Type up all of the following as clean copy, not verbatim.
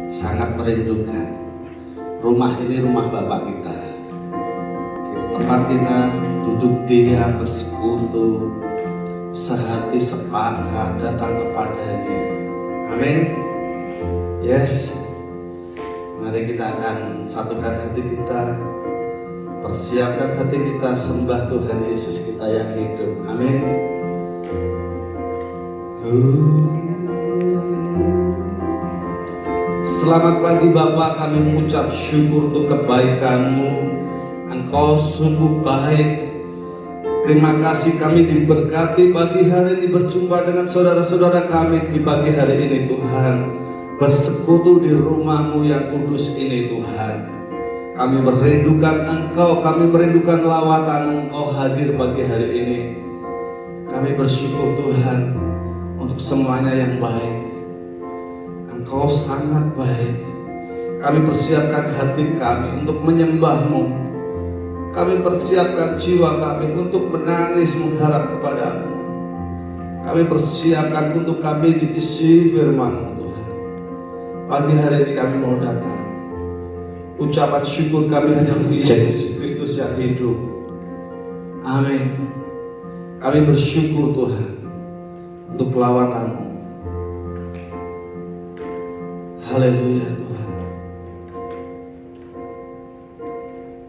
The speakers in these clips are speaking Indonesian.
sangat merindukan. Rumah ini rumah Bapak kita, tempat kita duduk diam, bersekutu, sehati sepakat datang kepadanya. Amin. Yes. Mari kita akan satukan hati kita, persiapkan hati kita, sembah Tuhan Yesus kita yang hidup. Amin. Selamat pagi Bapa, kami mengucap syukur untuk kebaikan-Mu. Engkau sungguh baik. Terima kasih kami diberkati pagi hari ini berjumpa dengan saudara-saudara kami di pagi hari ini Tuhan. Bersekutu di rumah-Mu yang kudus ini Tuhan. Kami merindukan Engkau, kami merindukan lawatan-Mu. Engkau hadir pagi hari ini. Kami bersyukur Tuhan untuk semuanya yang baik. Engkau sangat baik. Kami persiapkan hati kami untuk menyembah-Mu. Kami persiapkan jiwa kami untuk menangis mengharap kepada-Mu. Kami persiapkan untuk kami diisi firman-Mu Tuhan. Pagi hari ini kami mau datang. Ucapan syukur kami hanya untuk Yesus Kristus yang hidup. Amin. Kami bersyukur Tuhan untuk lawatan-Mu. Haleluya Tuhan.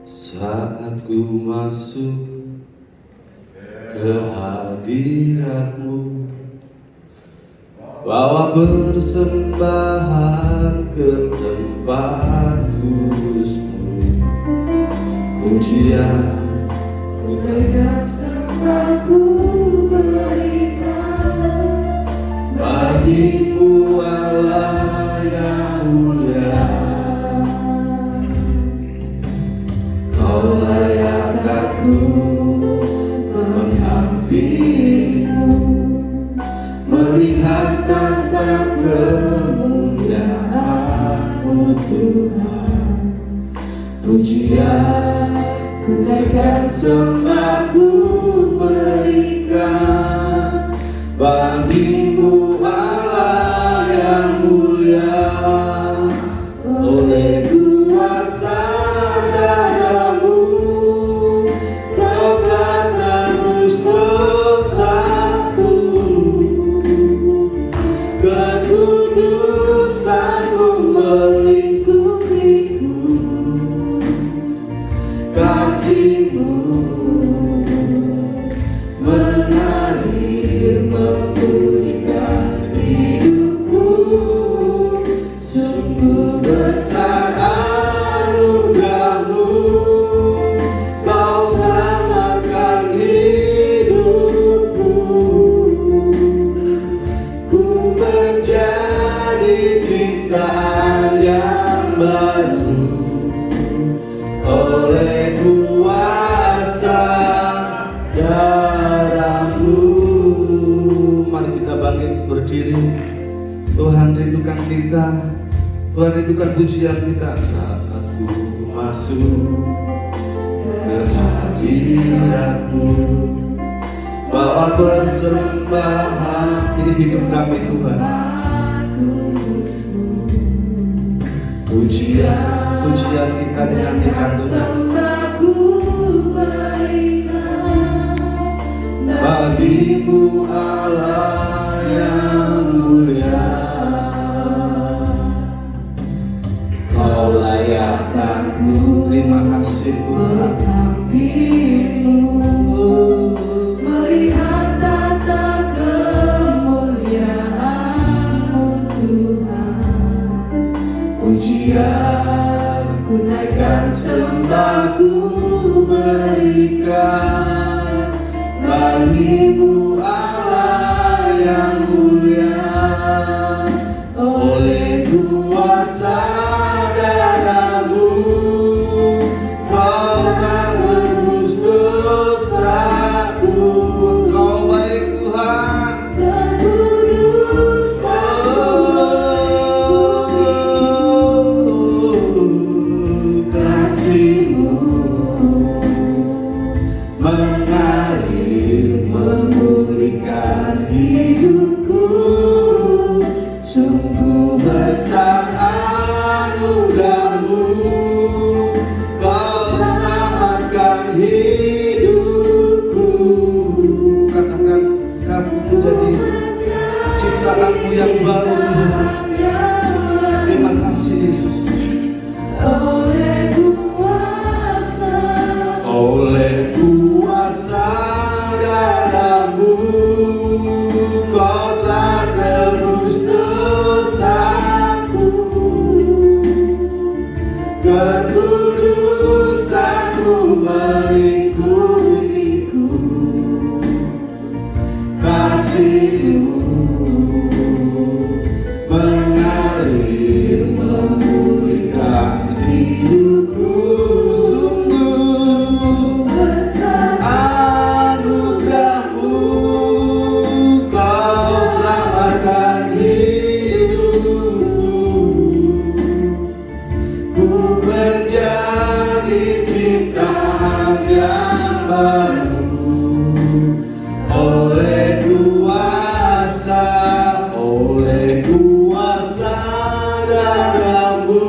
Saat ku masuk ke hadirat-Mu, bawa persembahan ke tempat kudus-Mu, pujian Kebaikan serta ku berikan bagi-Mu Allah yang mulia. Kau layak aku menghampiri-Mu, melihat tata kemuliaan-Mu Tuhan. Pujian ku naikkan, sembah ku berikan bagi-Mu Allah yang mulia. Oleh kuasa darah-Mu Kau telah tebus dosaku, kekudusan-Mu melingkupiku, kasih-Mu mengalir memulihkan hidupku. Sungguh besar anugerah-Mu, Kau selamatkan hidupku. Ku menjadi ciptaan yang baru oleh kuasa darah-Mu. Mari kita bangkit berdiri. Tuhan rindukan kita, Tuhan rindukan pujian kita. Saat aku masuk ke hadirat-Mu, bawa persembahan. Ini hidup kami Tuhan. Pujian kita dinantikan Tuhan. Bagi-Mu Allah yang mulia. Kau layak aku. Terima kasih Tuhan. melihat tata kemuliaan-Mu Tuhan. Pujian Ku naikkan, sembah ku berikan bagi-Mu Allah yang mulia. Oleh kuasa darah-Mu Kau telah tebus dosaku. Kau baik Tuhan. Kasih-Mu mengalir memulihkan hidupku. Sungguh besar darah-Mu,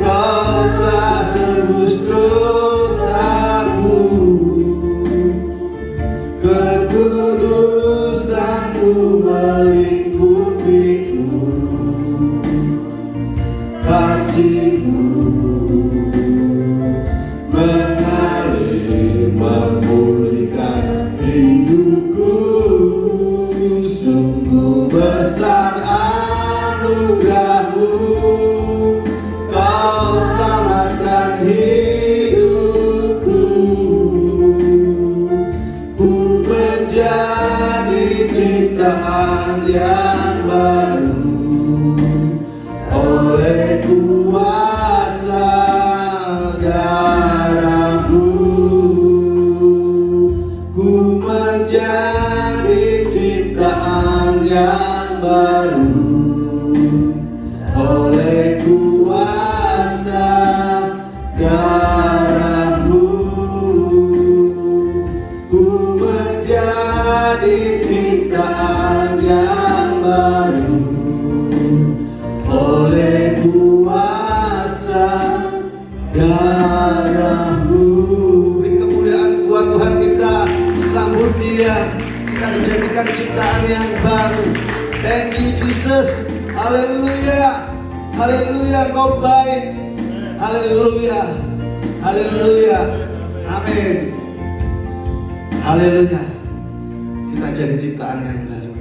Kau telah tebus dosaku. Kekudusan-Mu melingkupiku, kasih-Mu mengalir memulihkan hidupku. Sungguh besar anugerah-Mu, Kau selamatkan hidupku. Ku menjadi ciptaan yang baru oleh kuasa darah-Mu. Ku menjadi ciptaan yang baru oleh kuasa darah-Mu. Ku menjadi ciptaan yang baru oleh kuasa darah-Mu. Beri kemuliaan buat Tuhan kita, sambut Dia. Kita dijadikan ciptaan yang baru. Thank you Jesus. Haleluya. Haleluya, Kau baik. Haleluya. Haleluya. Amin. Haleluya. Kita jadi ciptaan yang baru.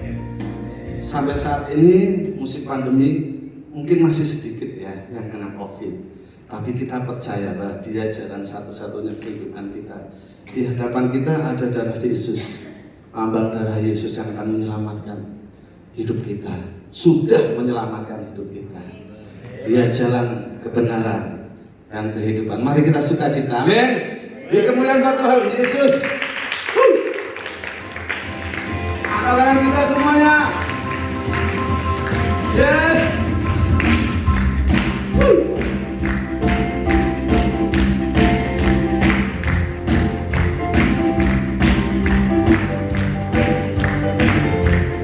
Sampai saat ini musik pandemi mungkin masih sedikit ya yang kena COVID. Tapi kita percaya bahwa Dia jalan satu-satunya kehidupan kita. Di hadapan kita ada darah Yesus, lambang darah Yesus yang akan menyelamatkan hidup kita. Sudah menyelamatkan hidup kita. Dia jalan kebenaran dan kehidupan. Mari kita sukacita. Amin. Beri kemuliaan buat Tuhan Yesus. Angkat tangan kita semuanya. Yes.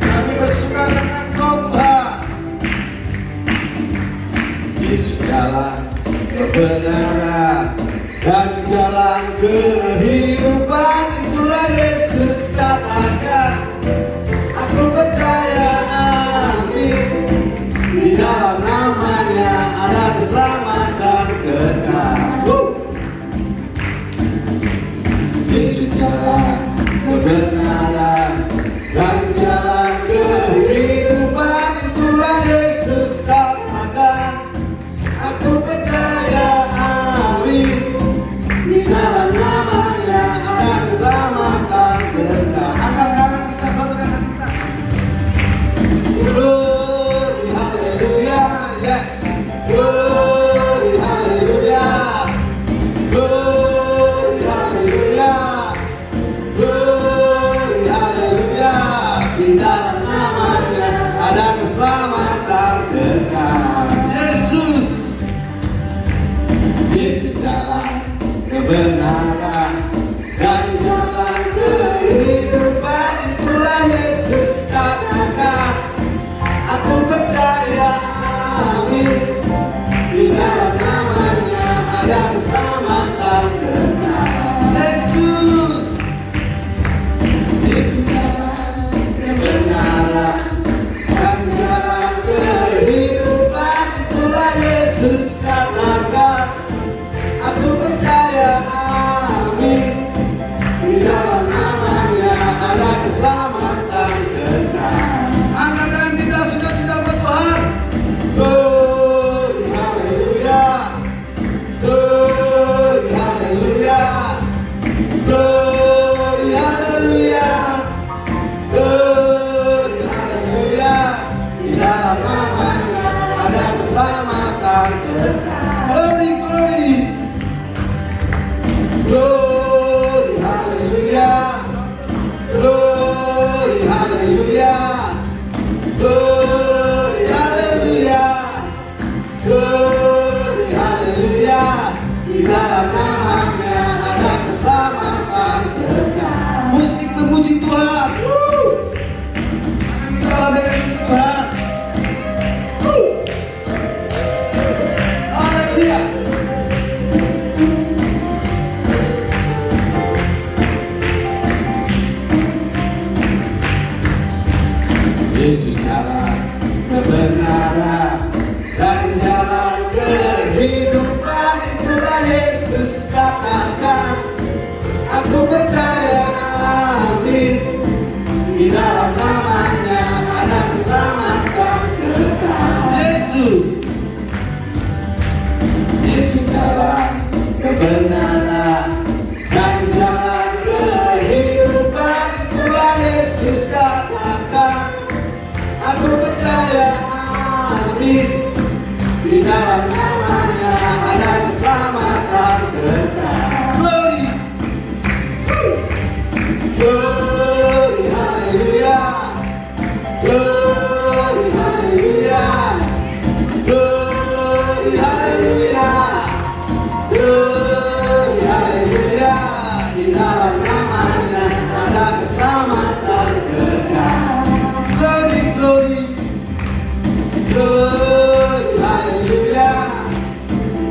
Kami bersuka dengan Kau Tuhan. Yesus jalan kebenaran dan jalan kehidupan. Itulah Yesus katakan. Aku percaya, amin. Di dalam namanya ada keselamatan kekal. Yesus jalan kebenaran dan jalan kehidupan. Itulah Yesus katakan. Aku percaya, amin. Di dalam namanya ada keselamatan kekal. Angkat tangan kita, satukan kita. Glory, haleluya, yes. Glory, haleluya. Glory, haleluya. Glory, haleluya. Di dalam namanya ada keselamatan kekal. Yesus, Yesus jalan kebenaran dan jalan kehidupan. Itulah Yesus katakan. Aku percaya, amin. Di dalam namanya ada keselamatan kekal. Yesus, Yesus jalan kebenaran dan jalan kehidupan. Itulah Yesus katakan. Aku percaya, amin. Di dalam namanya ada keselamatan kekal. Angkat tangan kita, sudah tidak bertuhan. Glory, haleluya. Glory, haleluya. Glory, haleluya. Glory, haleluya. Di dalam namanya ada keselamatan kekal. Glory, glory. Glory, haleluya. Glory, haleluya. Glory, haleluya. Glory, haleluya. Di dalam namanya ada keselamatan kekal. Musik memuji Tuhan. Jangan kita lambaikan Tuhan. katakan aku percaya, amin. Di dalam namanya ada keselamatan kekal. Yesus jalan kebenaran dan jalan kehidupan. Itulah Yesus katakan aku percaya, amin. Di dalam namanya ada keselamatan kekal. Glory, glory, haleluya. Glory, haleluya. Glory, haleluya. Glory, haleluya. Di dalam namanya ada keselamatan kekal. Glory, glory. Glory, haleluya.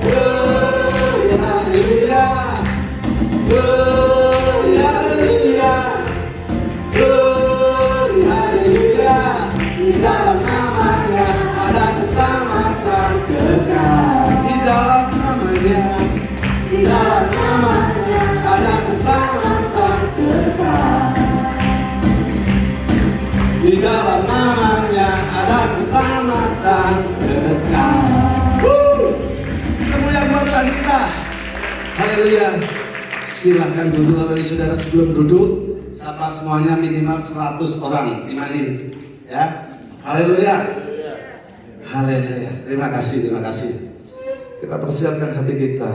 Glory, haleluya. Glory, haleluya. Glory, haleluya. Di dalam namanya ada keselamatan kekal. Di dalam namanya, di dalam namanya ada keselamatan kekal. Di dalam namanya ada keselamatan kekal. Kemuliaan buat Tuhan kita. Haleluya. Silahkan duduk Bapak Ibu Saudara. Sebelum duduk, sapa semuanya minimal 100 orang imani. Ya. Haleluya. Haleluya. Terima kasih, terima kasih. Kita persiapkan hati kita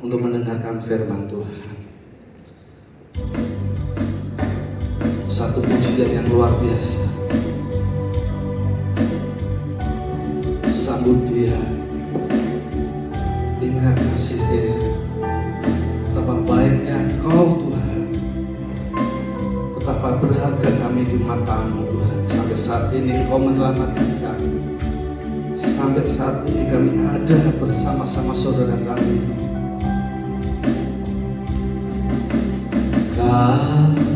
untuk mendengarkan firman Tuhan. Satu pujian yang luar biasa. Sambut Dia. Ingat kasih-Dia. Betapa baiknya Engkau Tuhan. Betapa berharga kami di mata-Mu Tuhan. Sampai saat ini Engkau menyelamatkan kami. Sampai saat ini kami ada bersama-sama saudara kami.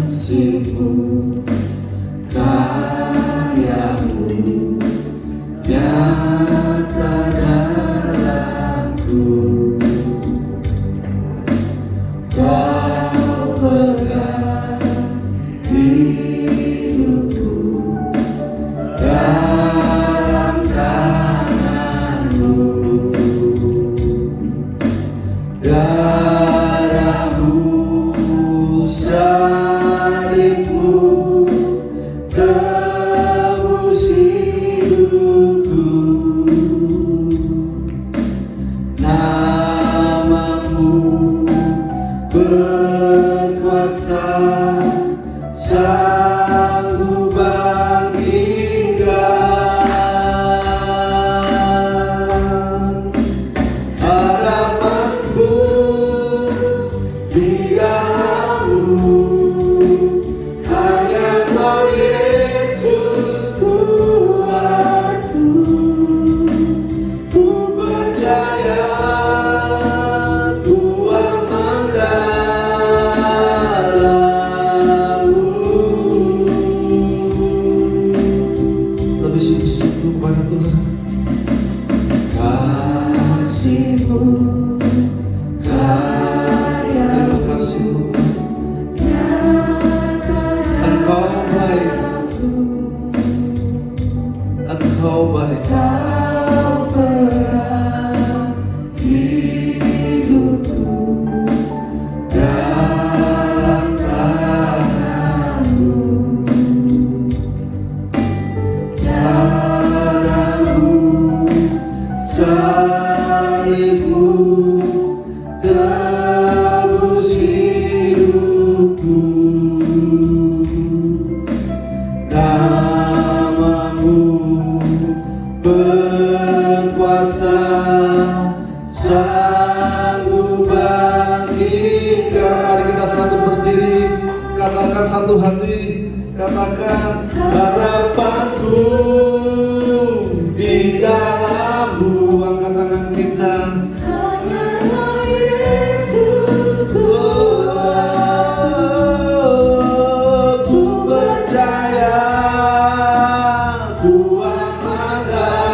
Kasih-Mu, karya-Mu nyata dalamku. Kau pegang hidupku dalam tangan-Mu. Darah-Mu, salib-Mu tebus hidupku. Nama-Mu berkuasa, sanggup bangkitkan. Harapanku di dalam-Mu, hanya Kau Yesus kuatku. Ku percaya, ku aman dalam-Mu. Lebih sungguh-sungguh kepada Tuhan. Kasih-Mu, terima kasih Tuhan. Engkau baik, Engkau baik. Kau pegang hidupku dalam tangan-Mu. Darah-Mu, salib-Mu tebus hidupku. Nama-Mu berkuasa, sanggup bangkitkan. Mari kita satu berdiri, katakan satu hati, katakan harapanku di dalam-Mu. Angkat tangan kita. Ku percaya, ku aman dalam-Mu.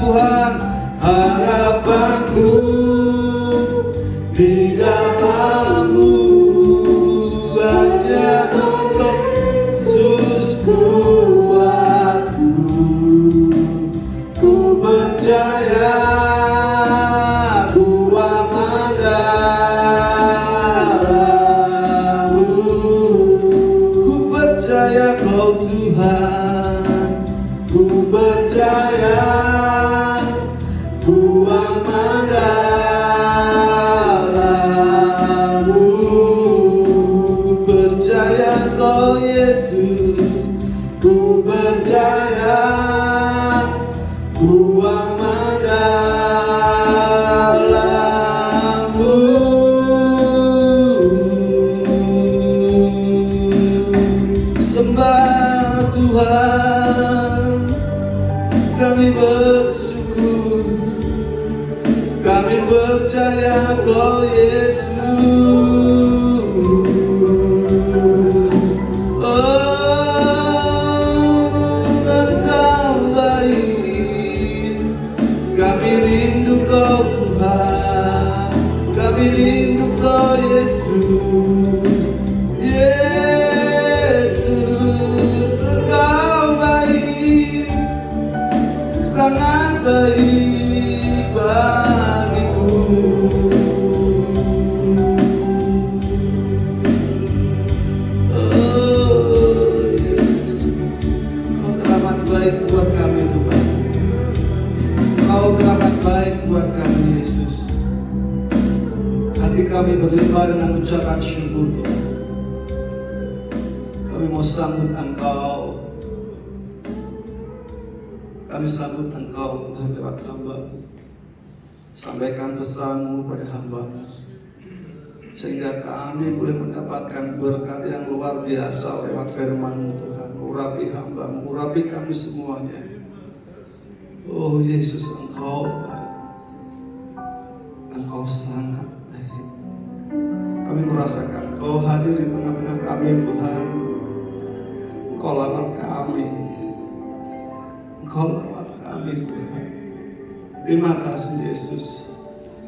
Tuhan, harapanku di dalam-Mu, hanya Engkau Yesus kuatku. Ku percaya, ku aman dalam-Mu. Ku percaya Kau Tuhan, ku percaya, ku aman dalam-Mu. Ku percaya Kau Yesus, ku percaya, ku aman dalam-Mu. Sembah Tuhan, kami bersyukur, kami percaya Kau Yesus. Engkau baik, kami rindu Kau Tuhan, kami rindu Kau Yesus. Yesus, Engkau baik, sangat baik bagiku. Oh Yesus, Kau teramat baik buat kami Tuhan. Kau teramat baik buat kami Yesus. Hati kami berlimpah dengan ucapan syukur Tuhan. Kami mau sambut Engkau. Kami sambut Engkau Tuhan lewat hamba-Mu. Sampaikan pesan-Mu pada hamba-Mu, sehingga kami boleh mendapatkan berkat yang luar biasa lewat firman-Mu Tuhan. Urapi hamba-Mu, urapi kami semuanya. Oh Yesus, Engkau baik, Engkau sangat baik. Kami merasakan Engkau hadir di tengah-tengah kami Tuhan. Engkau lawat kami, Engkau lawat kami Tuhan. Terima kasih Yesus.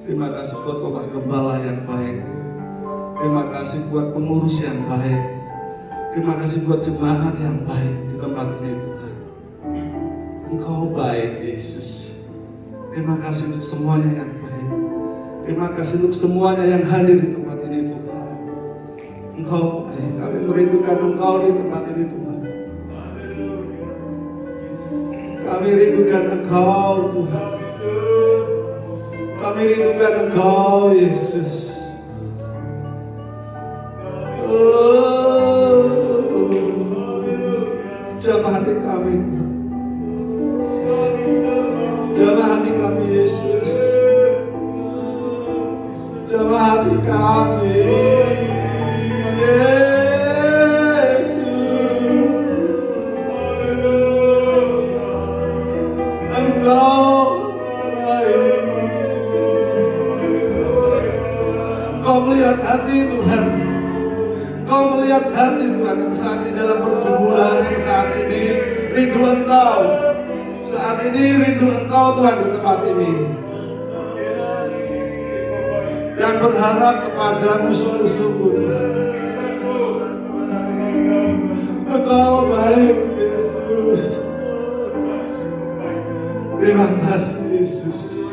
Terima kasih buat Bapak Gembala yang baik. Terima kasih buat pengurus yang baik. Terima kasih buat jemaat yang baik di tempat ini Tuhan. Engkau baik Yesus. Terima kasih untuk semuanya yang baik. Terima kasih untuk semuanya yang hadir di tempat ini Tuhan. Engkau baik. Kami merindukan Engkau di tempat ini Tuhan. Kami rindukan Engkau Tuhan. Kami rindukan Engkau Yesus. Oh, jamah hati kami, jamah hati kami Yesus. Jamah hati kami Yesus. Engkau baik. Engkau melihat hati Tuhan. Engkau melihat hati Tuhan yang saat ini dalam pergumulan, yang saat ini rindu Engkau. Saat ini rindu Engkau Tuhan di tempat ini. Yang berharap kepadamu sungguh-sungguh Tuhan. Engkau baik Yesus. Terima kasih Yesus.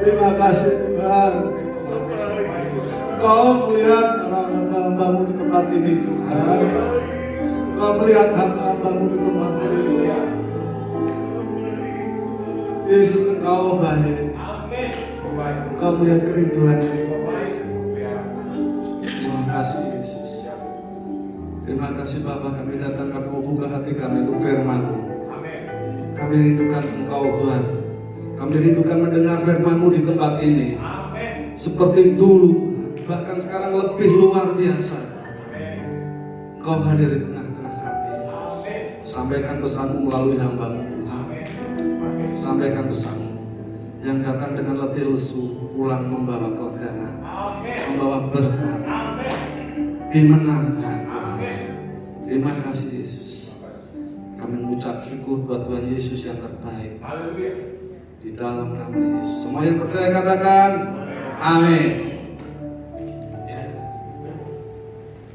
Terima kasih Tuhan. Engkau melihat hamba-hamba-Mu di tempat ini Tuhan. Engkau melihat hamba-hamba-Mu di tempat ini Tuhan. Yesus, Engkau baik. Engkau melihat kerinduannya. Terima kasih Yesus. Terima kasih Bapa, kami datang, kami mau buka hati kami untuk firman-Mu. Kami rindukan Engkau Tuhan. Kami rindukan mendengar firman-Mu di tempat ini. Seperti dulu, bahkan sekarang lebih luar biasa. Engkau hadir di tengah-tengah kami. Sampaikan pesan-Mu melalui hamba-Mu Tuhan. Sampaikan pesan-Mu yang datang dengan letih lesu, pulang membawa kelegaan, membawa berkat, dimenangkan. Terima kasih Yesus. Kami mengucap syukur buat Tuhan Yesus yang terbaik. Haleluya. Di dalam nama Yesus. Semua yang percaya katakan amin. Ya.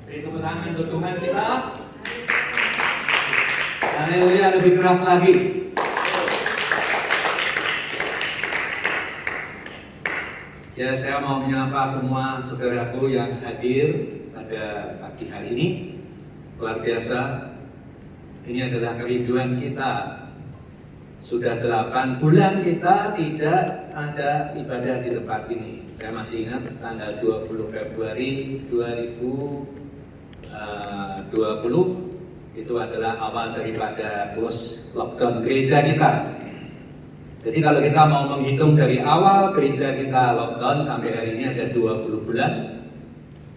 Beri tepuk tangan untuk Tuhan kita. Haleluya, lebih keras lagi. Ya, saya mau menyapa semua saudaraku yang hadir pada pagi hari ini. Luar biasa. Ini adalah kerinduan kita. Sudah 8 bulan kita tidak ada ibadah di tempat ini. Saya masih ingat tanggal 20 Februari 2020 itu adalah awal daripada close lockdown gereja kita. Jadi kalau kita mau menghitung dari awal gereja kita lockdown sampai hari ini ada 20 bulan.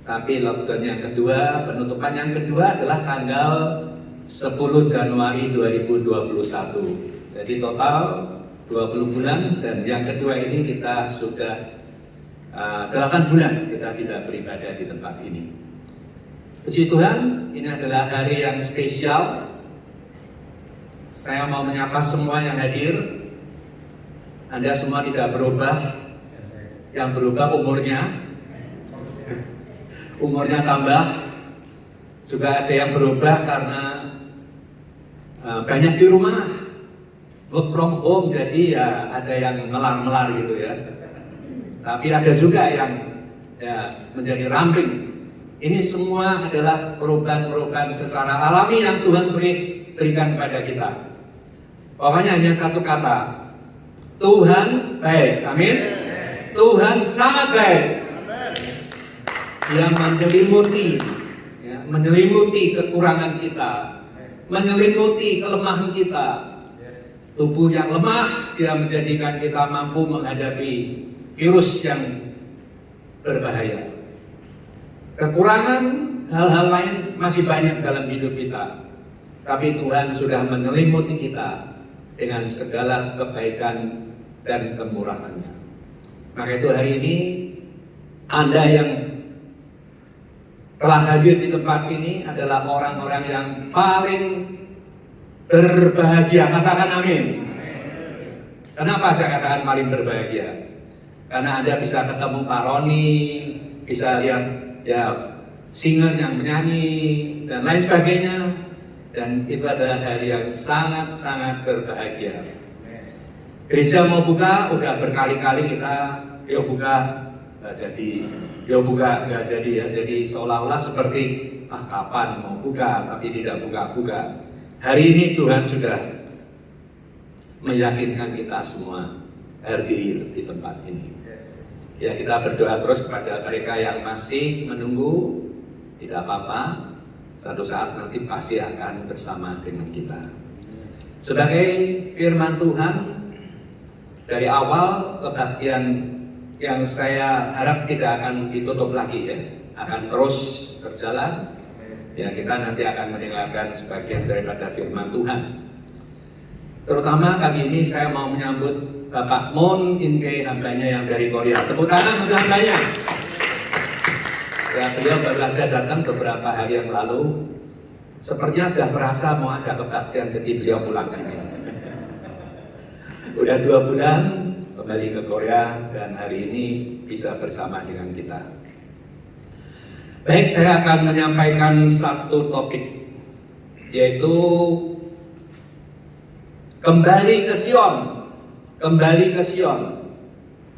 Tapi lockdown yang kedua, penutupan yang kedua adalah tanggal 10 Januari 2021. Jadi total 20 bulan dan yang kedua ini kita sudah 8 bulan kita tidak beribadah di tempat ini. Puji Tuhan, ini adalah hari yang spesial. Saya mau menyapa semua yang hadir. Anda semua tidak berubah, yang berubah umurnya tambah. Juga ada yang berubah karena banyak di rumah, work from home, jadi ya ada yang melar-melar gitu ya. Tapi ada juga yang ya menjadi ramping. Ini semua adalah perubahan-perubahan secara alami yang Tuhan berikan pada kita. Pokoknya hanya satu kata, Tuhan baik, amin. Tuhan sangat baik. Dia menyelimuti kekurangan kita, menyelimuti kelemahan kita. Tubuh yang lemah, dia menjadikan kita mampu menghadapi virus yang berbahaya. Kekurangan, hal-hal lain masih banyak dalam hidup kita. Tapi Tuhan sudah menyelimuti kita dengan segala kebaikan dan kemurahannya. Maka itu hari ini Anda yang telah hadir di tempat ini adalah orang-orang yang paling berbahagia. Katakan amin. Kenapa saya katakan paling berbahagia? Karena Anda bisa ketemu Pak Roni, bisa lihat ya singer yang menyanyi dan lain sebagainya. Dan itu adalah hari yang sangat-sangat berbahagia. Gereja mau buka, udah berkali-kali kita yuk buka, nggak jadi, yuk buka, nggak jadi ya. Jadi seolah-olah seperti kapan mau buka tapi tidak buka-buka. Hari ini Tuhan sudah meyakinkan kita semua hadir di tempat ini. Ya, kita berdoa terus kepada mereka yang masih menunggu, tidak apa-apa. Satu saat nanti pasti akan bersama dengan kita. Sebagai firman Tuhan, dari awal kebaktian yang saya harap tidak akan ditutup lagi ya, akan terus berjalan. Ya, kita nanti akan mendengarkan sebagian daripada firman Tuhan. Terutama pagi ini saya mau menyambut Bapak Moon Inke, hambanya yang dari Korea. Tepuk tangan untuk hambanya. Ya, beliau baru saja datang beberapa hari yang lalu. Sepertinya sudah merasa mau ada kebaktian, jadi beliau pulang sini. Udah 2 bulan kembali ke Korea dan hari ini bisa bersama dengan kita. Baik, saya akan menyampaikan satu topik, yaitu kembali ke Sion. Kembali ke Sion.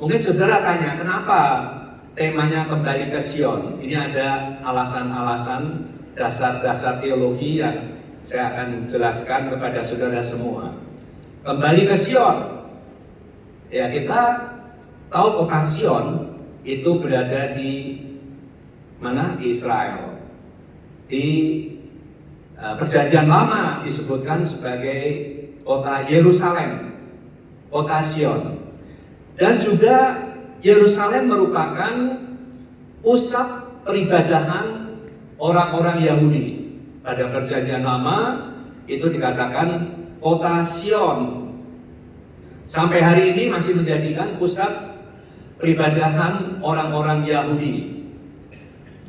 Mungkin saudara tanya, kenapa temanya kembali ke Sion? Ini ada alasan-alasan, dasar-dasar teologi yang saya akan jelaskan kepada saudara semua. Kembali ke Sion. Ya, kita tahu kota Sion itu berada di mana? Di Israel. Di Perjanjian Lama disebutkan sebagai kota Yerusalem, kota Sion. Dan juga Yerusalem merupakan pusat peribadahan orang-orang Yahudi. Pada Perjanjian Lama itu dikatakan kota Sion. Sampai hari ini masih menjadikan pusat peribadahan orang-orang Yahudi.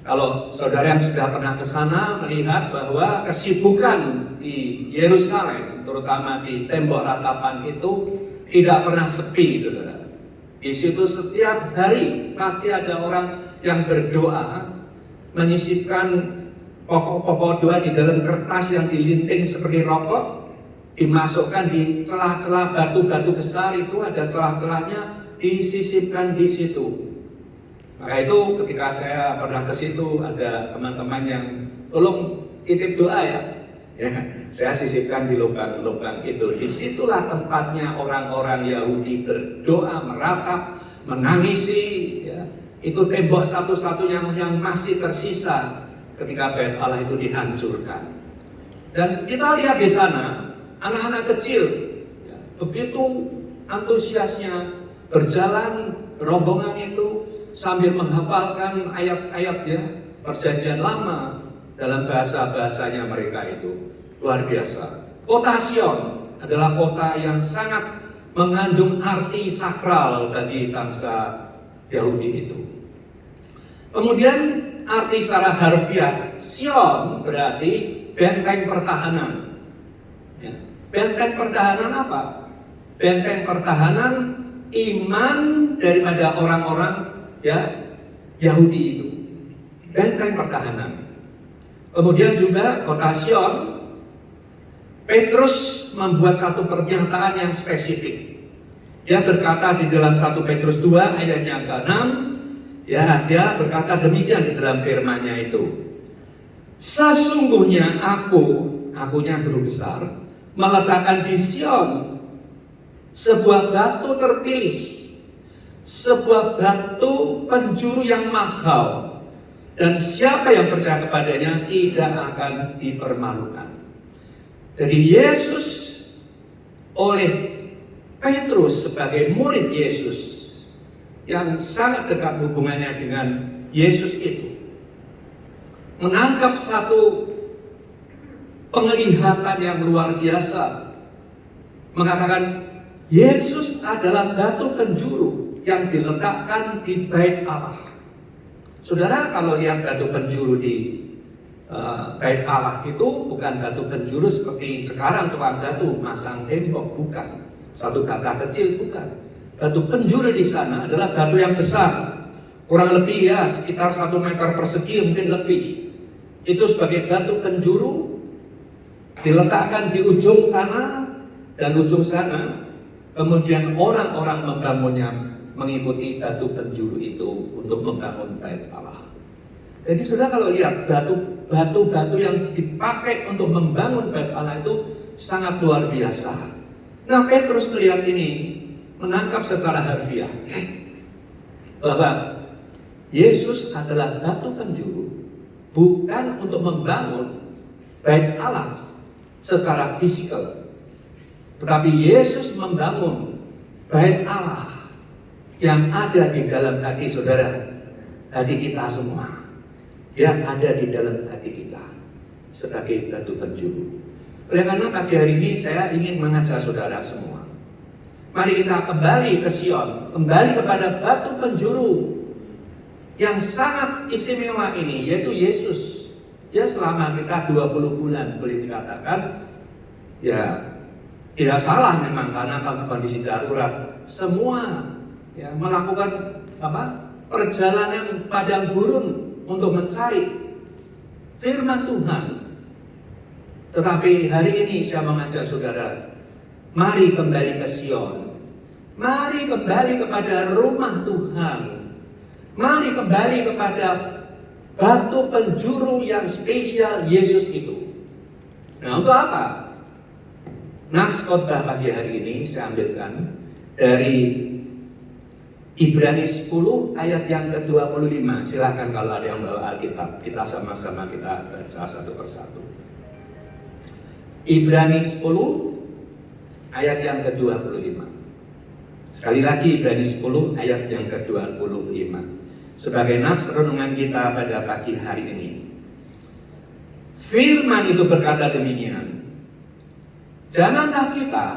Kalau saudara yang sudah pernah ke sana melihat bahwa kesibukan di Yerusalem, terutama di tembok ratapan itu tidak pernah sepi, saudara. Di situ setiap hari pasti ada orang yang berdoa, menyisipkan pokok-pokok doa di dalam kertas yang dilinting seperti rokok, dimasukkan di celah-celah batu-batu besar itu, ada celah-celahnya, disisipkan di situ. Maka itu ketika saya pernah ke situ, ada teman-teman yang tolong titip doa ya, saya sisipkan di lubang-lubang itu. Disitulah tempatnya orang-orang Yahudi berdoa, meratap, menangisi. Ya. Itu tembok satu-satunya yang masih tersisa ketika Bait Allah itu dihancurkan. Dan kita lihat di sana anak-anak kecil ya, begitu antusiasnya berjalan rombongan itu sambil menghafalkan ayat-ayat ya Perjanjian Lama dalam bahasa-bahasanya mereka itu. Luar biasa. Kota Sion adalah kota yang sangat mengandung arti sakral bagi bangsa Yahudi itu. Kemudian arti secara harfiah, Sion berarti benteng pertahanan. Ya. Benteng pertahanan apa? Benteng pertahanan iman daripada orang-orang ya Yahudi itu. Benteng pertahanan. Kemudian juga kota Sion, Petrus membuat satu pernyataan yang spesifik. Dia berkata di dalam 1 Petrus 2 ayat yang ke-6, ya, dia berkata demikian di dalam firman-Nya itu. Sesungguhnya akunya guru besar, meletakkan di Sion sebuah batu terpilih, sebuah batu penjuru yang mahal, dan siapa yang percaya kepadanya tidak akan dipermalukan. Jadi Yesus oleh Petrus sebagai murid Yesus yang sangat dekat hubungannya dengan Yesus itu menangkap satu penglihatan yang luar biasa, mengatakan Yesus adalah batu penjuru yang diletakkan di Bait Allah. Saudara, kalau lihat batu penjuru di Bait Allah itu bukan batu penjuru seperti sekarang tukang batu masang tembok, bukan. Satu bata kecil, bukan. Batu penjuru di sana adalah batu yang besar, kurang lebih ya sekitar 1 meter persegi, mungkin lebih. Itu sebagai batu penjuru diletakkan di ujung sana dan ujung sana. Kemudian orang-orang membangunnya mengikuti batu penjuru itu untuk membangun Bait Allah. Jadi sudah kalau lihat batu-batu yang dipakai untuk membangun Bait Allah itu sangat luar biasa. Nah, Petrus melihat ini, menangkap secara harfiah bahwa Yesus adalah batu penjuru, bukan untuk membangun Bait Allah secara fisikal, tetapi Yesus membangun Bait Allah yang ada di dalam hati saudara, hati kita semua. Dia ada di dalam hati kita sebagai batu penjuru. Oleh karena pagi hari ini saya ingin mengajak saudara semua, mari kita kembali ke Sion, kembali kepada batu penjuru yang sangat istimewa ini, yaitu Yesus. Ya, selama kita 20 bulan boleh dikatakan ya tidak salah memang karena kondisi darurat, semua ya melakukan perjalanan padang gurun untuk mencari firman Tuhan. Tetapi hari ini saya mengajak saudara, mari kembali ke Sion, mari kembali kepada rumah Tuhan, mari kembali kepada batu penjuru yang spesial Yesus itu. Nah, untuk apa? Nats khotbah pagi hari ini saya ambilkan dari Ibrani 10 ayat yang ke-25. Silakan kalau ada yang bawa Alkitab, kita sama-sama kita baca satu persatu. Ibrani 10 ayat yang ke-25. Sekali lagi Ibrani 10 ayat yang ke-25. Sebagai nats renungan kita pada pagi hari ini. Firman itu berkata demikian. Janganlah kita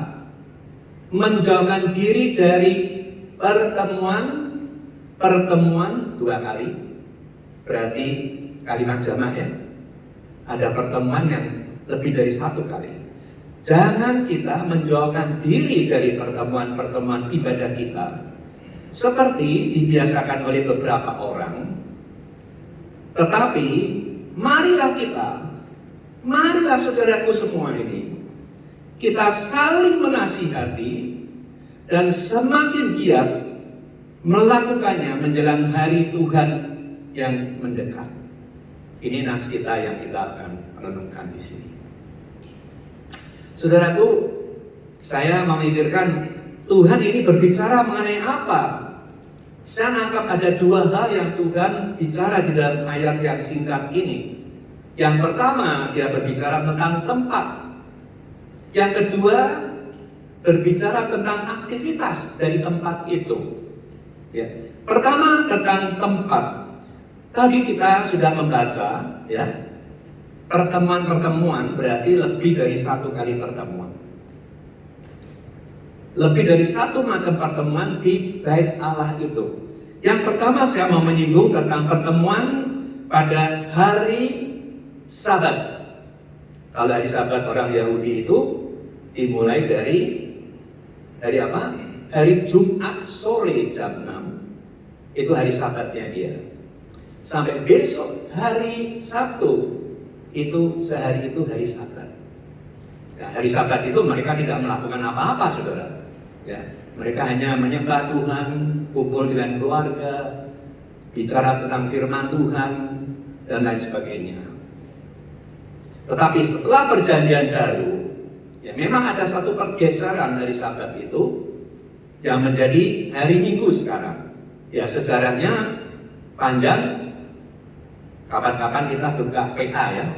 menjauhkan diri dari pertemuan 2 kali. Berarti kalimat jamak ya. Ada pertemuan yang lebih dari satu kali. Jangan kita menjauhkan diri dari pertemuan-pertemuan ibadah kita seperti dibiasakan oleh beberapa orang. Tetapi marilah saudaraku semua ini, kita saling menasihati dan semakin giat melakukannya menjelang hari Tuhan yang mendekat. Ini nats kita yang kita akan renungkan di sini. Saudaraku, saya memikirkan Tuhan ini berbicara mengenai apa? Saya nangkap ada dua hal yang Tuhan bicara di dalam ayat yang singkat ini. Yang pertama, dia berbicara tentang tempat. Yang kedua, berbicara tentang aktivitas dari tempat itu. Ya. Pertama, tentang tempat. Tadi kita sudah membaca, ya, pertemuan-pertemuan berarti lebih dari satu kali pertemuan. Lebih dari satu macam pertemuan di Bait Allah itu. Yang pertama saya mau menyinggung tentang pertemuan pada hari Sabat. Kalau hari Sabat orang Yahudi itu dimulai dari apa? Hari Jumat sore jam 6. Itu hari Sabatnya dia. Sampai besok hari Sabtu itu sehari itu hari Sabat. Nah, hari Sabat itu mereka tidak melakukan apa-apa, saudara. Ya, mereka hanya menyembah Tuhan, kumpul dengan keluarga, bicara tentang firman Tuhan dan lain sebagainya. Tetapi setelah perjanjian baru, ya memang ada satu pergeseran dari Sabat itu yang menjadi hari Minggu sekarang. Ya sejarahnya panjang. Kapan-kapan kita buka PA ya,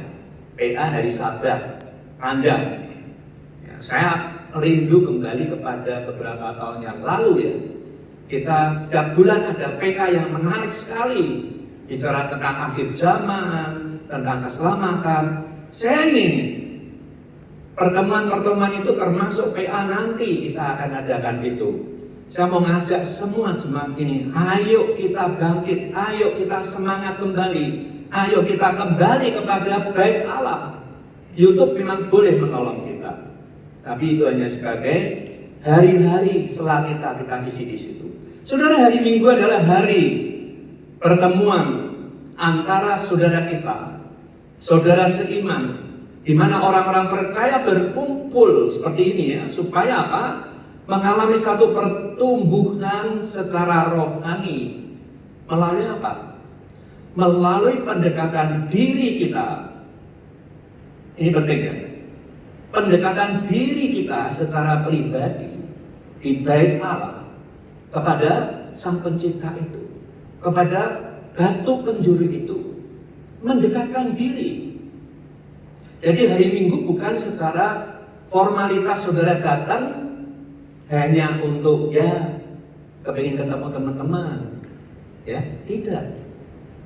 PA hari Sabat panjang. Ya, saya rindu kembali kepada beberapa tahun yang lalu ya. Kita setiap bulan ada PK yang menarik sekali, bicara tentang akhir zaman, tentang keselamatan. Saya ingin pertemuan-pertemuan itu termasuk PA nanti kita akan adakan itu. Saya mau ngajak semua jemaat ini, ayo kita bangkit, ayo kita semangat kembali. Ayo kita kembali kepada Bait Allah. YouTube memang boleh menolong kita, tapi itu hanya sebagai hari-hari setelah kita isi di situ. Saudara, hari Minggu adalah hari pertemuan antara saudara kita, saudara seiman, di mana orang-orang percaya berkumpul seperti ini ya, supaya apa? Mengalami satu pertumbuhan secara rohani. Melalui apa? Melalui pendekatan diri kita. Ini penting ya. Pendekatan diri kita secara pribadi di Bait Allah kepada Sang Pencipta itu, kepada batu penjuru itu, mendekatkan diri. Jadi hari Minggu bukan secara formalitas saudara datang hanya untuk ya kepingin ketemu teman-teman, ya tidak.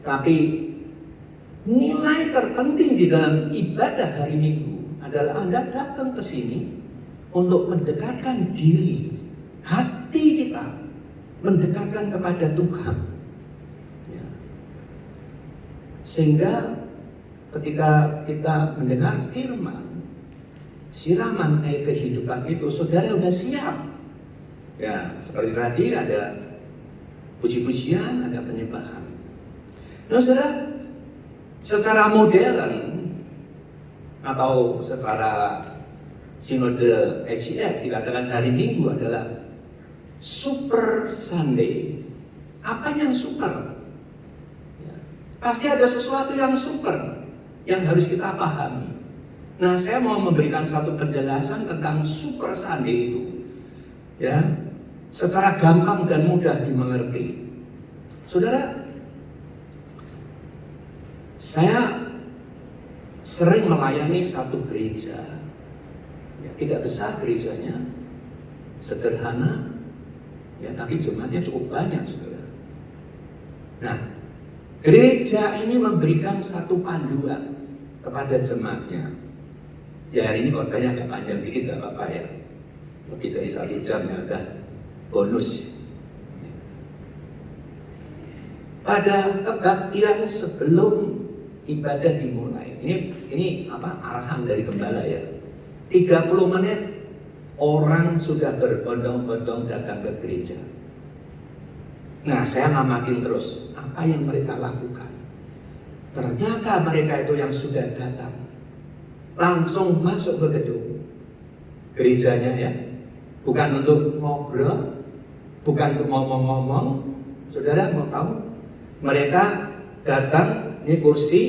Tapi nilai terpenting di dalam ibadah hari Minggu adalah Anda datang ke sini untuk mendekatkan diri, hati kita, mendekatkan kepada Tuhan. Ya. Sehingga ketika kita mendengar firman, siraman air kehidupan itu, saudara sudah siap. Ya, seperti tadi ada puji-pujian, ada penyembahan. Nah, saudara, secara modern atau secara sinode HCF dikatakan hari Minggu adalah Super Sunday. Apa yang super? Ya, pasti ada sesuatu yang super yang harus kita pahami. Nah, saya mau memberikan satu penjelasan tentang Super Sunday itu, ya, secara gampang dan mudah dimengerti. Saudara, saya sering melayani satu gereja, ya, tidak besar gerejanya, sederhana, ya, tapi jemaatnya cukup banyak, saudara. Nah, gereja ini memberikan satu panduan kepada jemaatnya. Ya, hari ini khotbahnya agak panjang dikit, gak apa-apa ya. Lebih dari 1 jam ya, udah bonus. Pada kebaktian sebelum ibadah dimulai. Ini arahan dari gembala ya. 30 menit orang sudah berbondong-bondong datang ke gereja. Nah, saya ngamatin terus apa yang mereka lakukan. Ternyata mereka itu yang sudah datang langsung masuk ke gedung gerejanya ya. Bukan untuk ngobrol, bukan untuk ngomong-ngomong. Saudara mau tahu? Mereka datang, ini kursi,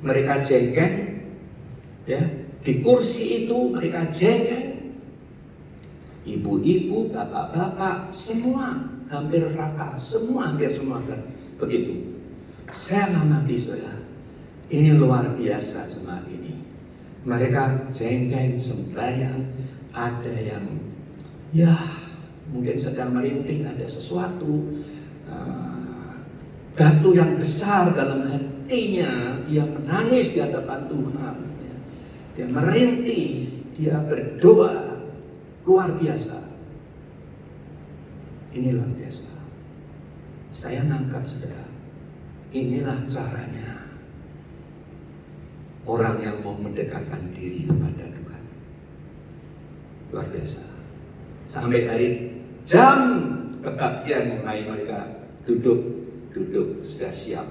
mereka jengkeng, ya. Di kursi itu mereka jengkeng. Ibu-ibu, bapak-bapak, semua hampir rata, hampir semua kan begitu. Saya ngamati saudara, ini luar biasa jemaat ini. Mereka jengkeng, sembahyang, ada yang ya mungkin sedang merintih, ada sesuatu batu yang besar dalam hatinya, dia menangis di hadapan Tuhan, ya. Dia merintih, dia berdoa, luar biasa. Ini luar biasa. Saya nangkap saudara, inilah caranya orang yang mau mendekatkan diri kepada Tuhan. Luar biasa. Sampai dari jam kebaktian mulai mereka duduk sudah siap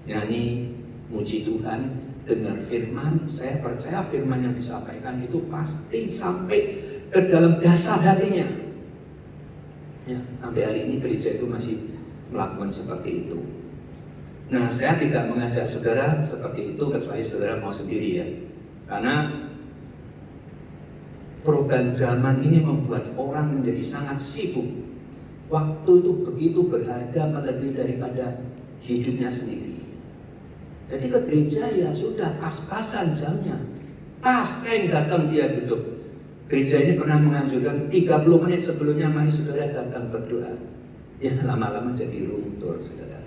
nyanyi, muji Tuhan, dengar firman. Saya percaya firman yang disampaikan itu pasti sampai ke dalam dasar hatinya ya. Sampai hari ini gereja itu masih melakukan seperti itu. Nah, saya tidak mengajak saudara seperti itu kecuali saudara mau sendiri ya. Karena perubahan zaman ini membuat orang menjadi sangat sibuk. Waktu itu begitu berharga, melebihi daripada hidupnya sendiri. Jadi ke gereja ya sudah pas-pasan jamnya. Pas datang dia duduk. Gereja ini pernah menganjurkan 30 menit sebelumnya mari saudara datang berdoa. Ya lama-lama jadi runtuh saudara.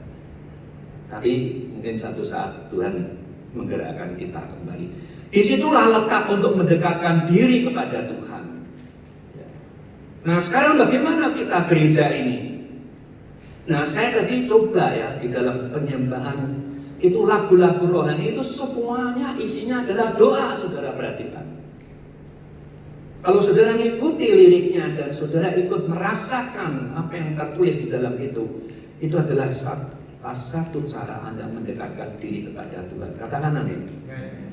Tapi mungkin satu saat Tuhan menggerakkan kita kembali. Disitulah letak untuk mendekatkan diri kepada Tuhan. Nah sekarang bagaimana kita gereja ini? Nah saya tadi coba ya di dalam penyembahan itu lagu-lagu rohani itu semuanya isinya adalah doa. Saudara perhatikan. Kalau saudara mengikuti liriknya dan saudara ikut merasakan apa yang tertulis di dalam itu adalah satu cara Anda mendekatkan diri kepada Tuhan. Katakan amin.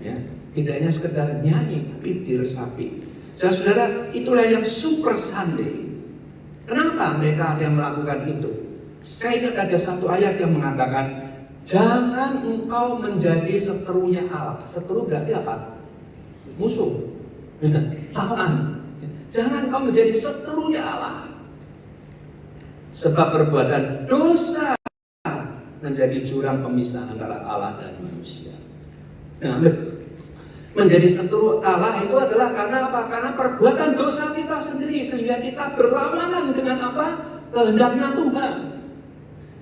Ya, tidak hanya sekedar nyanyi tapi diresapi. Saudara, itulah yang super Sunday. Kenapa mereka ada yang melakukan itu? Saya ingat ada satu ayat yang mengatakan, jangan engkau menjadi seterunya Allah. Seteru berarti apa? Musuh. Lawan. Jangan engkau menjadi seterunya Allah. Sebab perbuatan dosa menjadi jurang pemisah antara Allah dan manusia. Nah, menjadi seteru Allah itu adalah karena apa? Karena perbuatan dosa kita sendiri, sehingga kita berlawanan dengan apa? Kehendaknya Tuhan.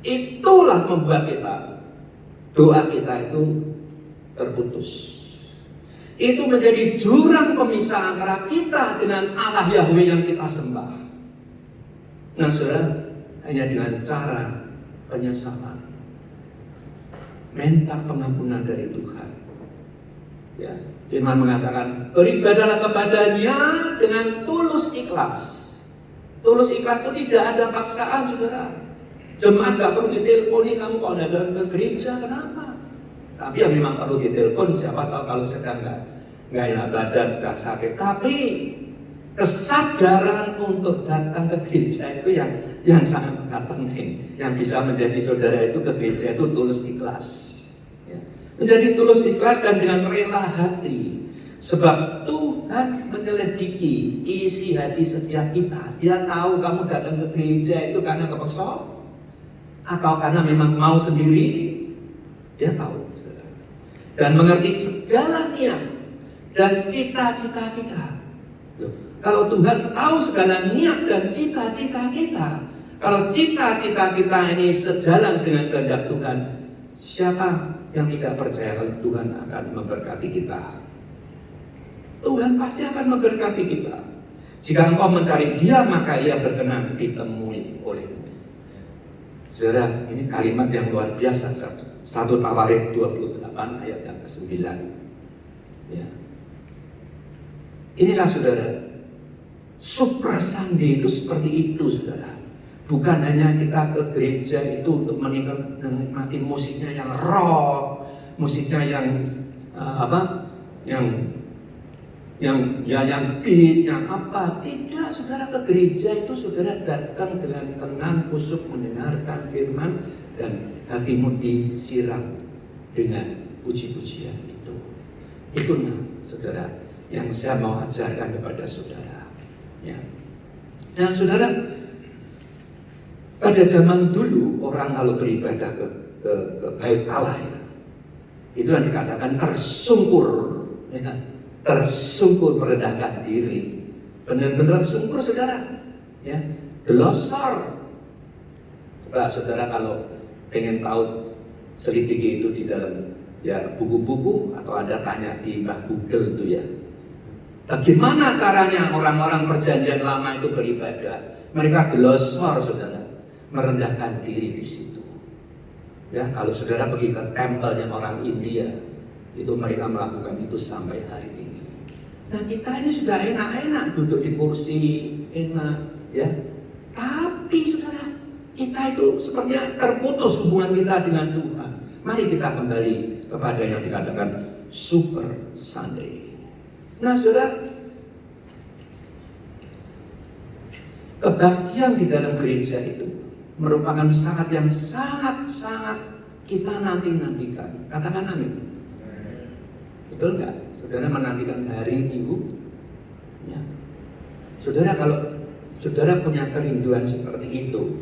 Itulah membuat doa kita itu terputus. Itu menjadi jurang pemisah antara kita dengan Allah Yahweh yang kita sembah. Nah saudara, hanya dengan cara penyesalan, minta pengampunan dari Tuhan. Ya, Firman mengatakan, beribadahlah kepadanya dengan tulus ikhlas. Tulus ikhlas itu tidak ada paksaan, saudara. Jemaat gak perlu diteleponi kamu kalau datang ke gereja, kenapa? Tapi ya memang perlu ditelepon, siapa tahu kalau sedang nggak enak badan, sedang sakit. Tapi kesadaran untuk datang ke gereja itu yang sangat penting. Yang bisa menjadi saudara itu ke gereja itu tulus ikhlas. Menjadi tulus ikhlas dan dengan rela hati. Sebab Tuhan menyelidiki isi hati setiap kita. Dia tahu kamu datang ke gereja itu karena kepeksa atau karena memang mau sendiri. Dia tahu. Dan mengerti segala niat dan cita-cita kita. Loh, kalau Tuhan tahu segala niat dan cita-cita kita, kalau cita-cita kita ini sejalan dengan kehendak Tuhan, siapa yang tidak percaya kalau Tuhan akan memberkati kita? Tuhan pasti akan memberkati kita. Jika engkau mencari Dia, maka Ia berkenan ditemui olehmu. Saudara, ini kalimat yang luar biasa. 1 Tawarik 28 ayat yang ke-9. Ya. Inilah saudara, Super Sunday itu seperti itu saudara. Bukan hanya kita ke gereja itu untuk menikmati musiknya yang rock, musiknya yang yang beat, yang apa. Tidak, saudara, ke gereja itu saudara datang dengan tenang, khusyuk mendengarkan firman, dan hatimu disiram dengan puji-pujian itu. Itulah saudara yang saya mau ajarkan kepada saudara. Ya. Dan saudara, pada zaman dulu orang kalau beribadah ke bait Allah ya, itu yang dikatakan tersungkur, ya, tersungkur merendahkan diri, benar-benar sungkur saudara, ya, delosor. Coba saudara kalau pengen tahu, selidiki itu di dalam ya buku-buku atau Anda tanya di Mbah Google itu ya. Bagaimana caranya orang-orang perjanjian lama itu beribadah? Mereka delosor saudara, merendahkan diri di situ. Ya, kalau saudara pergi ke tempelnya orang India, itu mereka melakukan itu sampai hari ini. Nah, kita ini sudah enak-enak duduk di kursi, enak, ya. Tapi saudara, kita itu sepertinya terputus hubungan kita dengan Tuhan. Mari kita kembali kepada yang dikatakan Super Sunday. Nah, saudara, kebaktian di dalam gereja itu merupakan saat yang sangat-sangat kita nanti-nantikan. Katakan amin. Betul nggak? Saudara menantikan hari Minggu? Ya. Saudara, kalau saudara punya kerinduan seperti itu,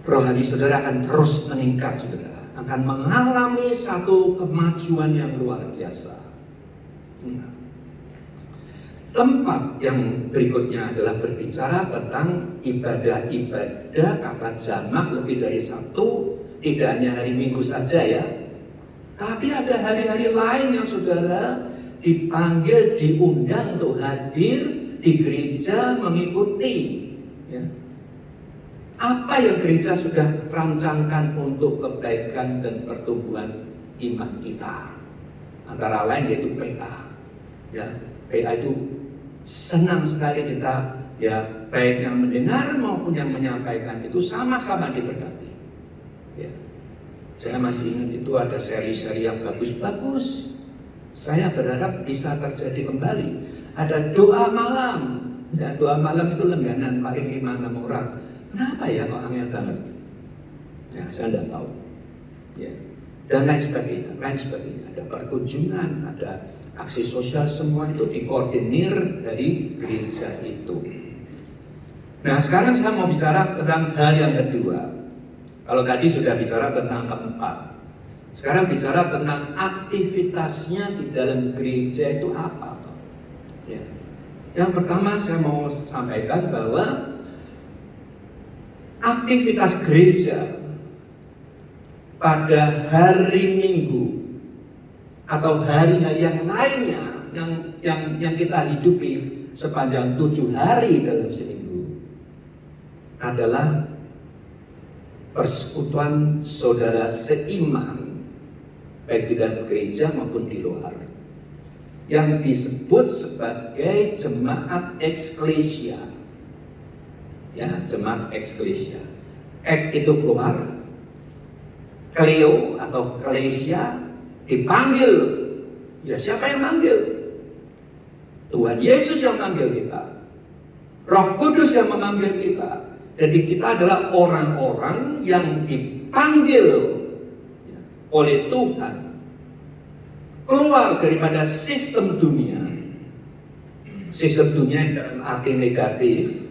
rohani saudara akan terus meningkat, saudara. Akan mengalami satu kemajuan yang luar biasa. Ya. Tempat yang berikutnya adalah berbicara tentang ibadah-ibadah, kata jamak lebih dari satu, tidak hanya hari Minggu saja ya, tapi ada hari-hari lain yang saudara dipanggil, diundang untuk hadir di gereja mengikuti. Ya. Apa yang gereja sudah rancangkan untuk kebaikan dan pertumbuhan iman kita, antara lain yaitu PA. Ya, PA itu senang sekali kita, ya, baik yang mendengar maupun yang menyampaikan itu sama-sama diberkati. Ya. Saya masih ingat itu ada seri-seri yang bagus-bagus. Saya berharap bisa terjadi kembali. Ada doa malam. Ya, doa malam itu lengganan paling 5-6 orang. Kenapa ya kok angel banget? Ya, saya tidak tahu. Ya. Dan lain sebagainya, Ada perkunjungan, ada aksi sosial, semua itu dikoordinir dari gereja itu. Nah, sekarang saya mau bicara tentang hal yang kedua. Kalau tadi sudah bicara tentang tempat, sekarang bicara tentang aktivitasnya di dalam gereja itu apa? Ya. Yang pertama saya mau sampaikan bahwa aktivitas gereja pada hari Minggu atau hari-hari yang lainnya yang kita hidupi sepanjang 7 hari dalam seminggu adalah persekutuan saudara seiman, baik di dalam gereja maupun di luar, yang disebut sebagai jemaat eksklesia. Ya, jemaat eksklesia. Ek itu keluar, kleo atau klesia dipanggil. Ya, siapa yang manggil? Tuhan Yesus yang manggil kita. Roh Kudus yang memanggil kita. Jadi kita adalah orang-orang yang dipanggil oleh Tuhan keluar daripada sistem dunia. Sistem dunia dalam arti negatif,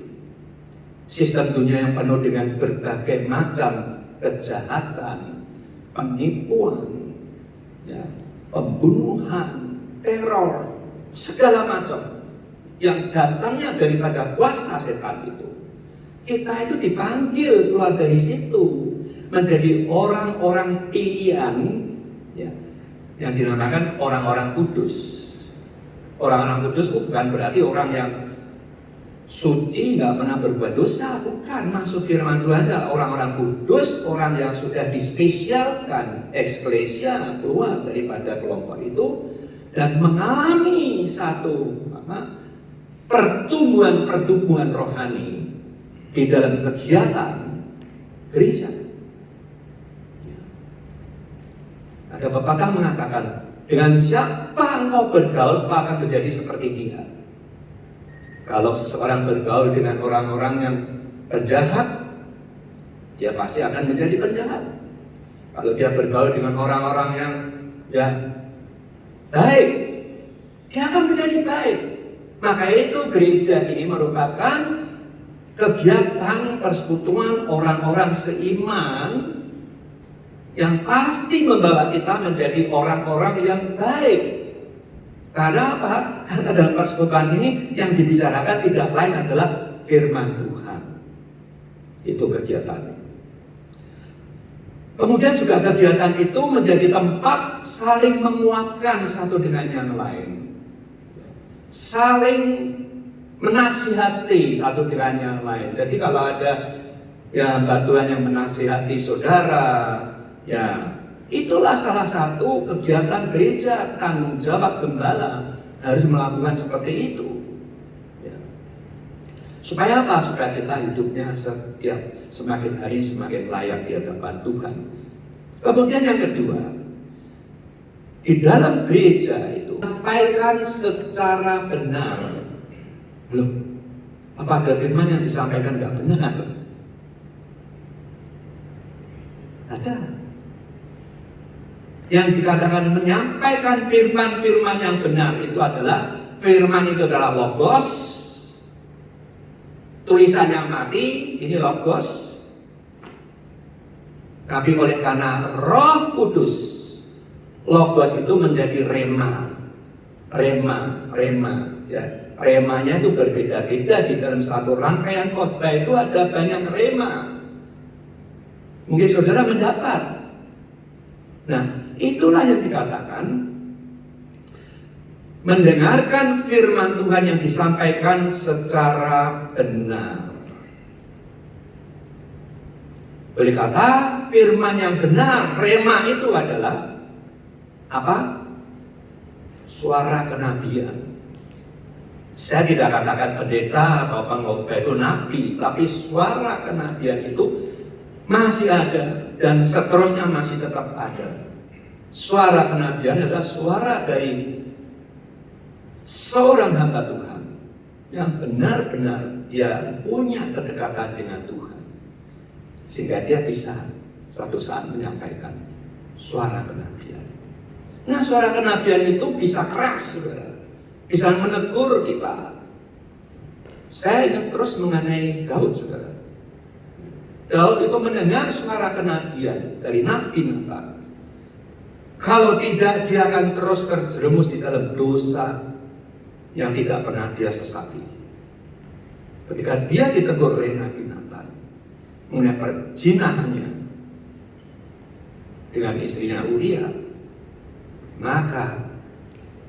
sistem dunia yang penuh dengan berbagai macam kejahatan, penipuan, ya, pembunuhan, teror, segala macam yang datangnya daripada kuasa setan itu. Kita itu dipanggil keluar dari situ menjadi orang-orang pilihan, ya, yang dinamakan orang-orang kudus. Orang-orang kudus bukan berarti orang yang suci, nggak pernah berbuat dosa, bukan. Maksud firman Tuhan adalah orang-orang kudus, orang yang sudah dispesialkan, eksklesia, keluar daripada kelompok itu dan mengalami satu pertumbuhan rohani di dalam kegiatan gereja. Ada pepatah mengatakan, dengan siapa engkau bergaul, maka akan menjadi seperti dia. Kalau seseorang bergaul dengan orang-orang yang penjahat, dia pasti akan menjadi penjahat. Kalau dia bergaul dengan orang-orang yang baik, dia akan menjadi baik. Maka itu gereja ini merupakan kegiatan persekutuan orang-orang seiman yang pasti membawa kita menjadi orang-orang yang baik. Karena apa? Karena dalam persekutuan ini yang dibicarakan tidak lain adalah firman Tuhan. Itu kegiatannya. Kemudian juga kegiatan itu menjadi tempat saling menguatkan satu dengan yang lain. Saling menasihati satu dengan yang lain. Jadi kalau ada bantuan yang menasihati saudara, itulah salah satu kegiatan gereja, tanggung jawab gembala harus melakukan seperti itu. Supaya apa? Supaya kita hidupnya semakin hari semakin layak di hadapan Tuhan. Kemudian yang kedua, di dalam gereja itu sampaikan secara benar. Loh, apa ada firman yang disampaikan nggak benar? Ada. Yang dikatakan menyampaikan firman-firman yang benar itu adalah firman itu adalah logos, tulisan yang mati, ini logos. Tapi oleh karena Roh Kudus, logos itu menjadi rema. Remanya itu berbeda-beda. Di dalam satu rangkaian khotbah itu ada banyak rema. Mungkin saudara mendapat. Nah, itulah yang dikatakan mendengarkan firman Tuhan yang disampaikan secara benar. Boleh kata firman yang benar, rema itu adalah apa? Suara kenabian. Saya tidak katakan pendeta atau pengkhotbah itu nabi, tapi suara kenabian itu masih ada dan seterusnya masih tetap ada. Suara kenabian adalah suara dari seorang hamba Tuhan yang benar-benar dia punya kedekatan dengan Tuhan, sehingga dia bisa satu saat menyampaikan suara kenabian. Nah, suara kenabian itu bisa keras, saudara, bisa menegur kita. Saya ingat terus mengenai Daud, saudara. Daud itu mendengar suara kenabian dari Nabi Nathan. Kalau tidak, dia akan terus terjerumus di dalam dosa yang tidak pernah dia sesati. Ketika dia ditegur oleh Nabi Nathan mengenai perzinahannya dengan istrinya Uria, maka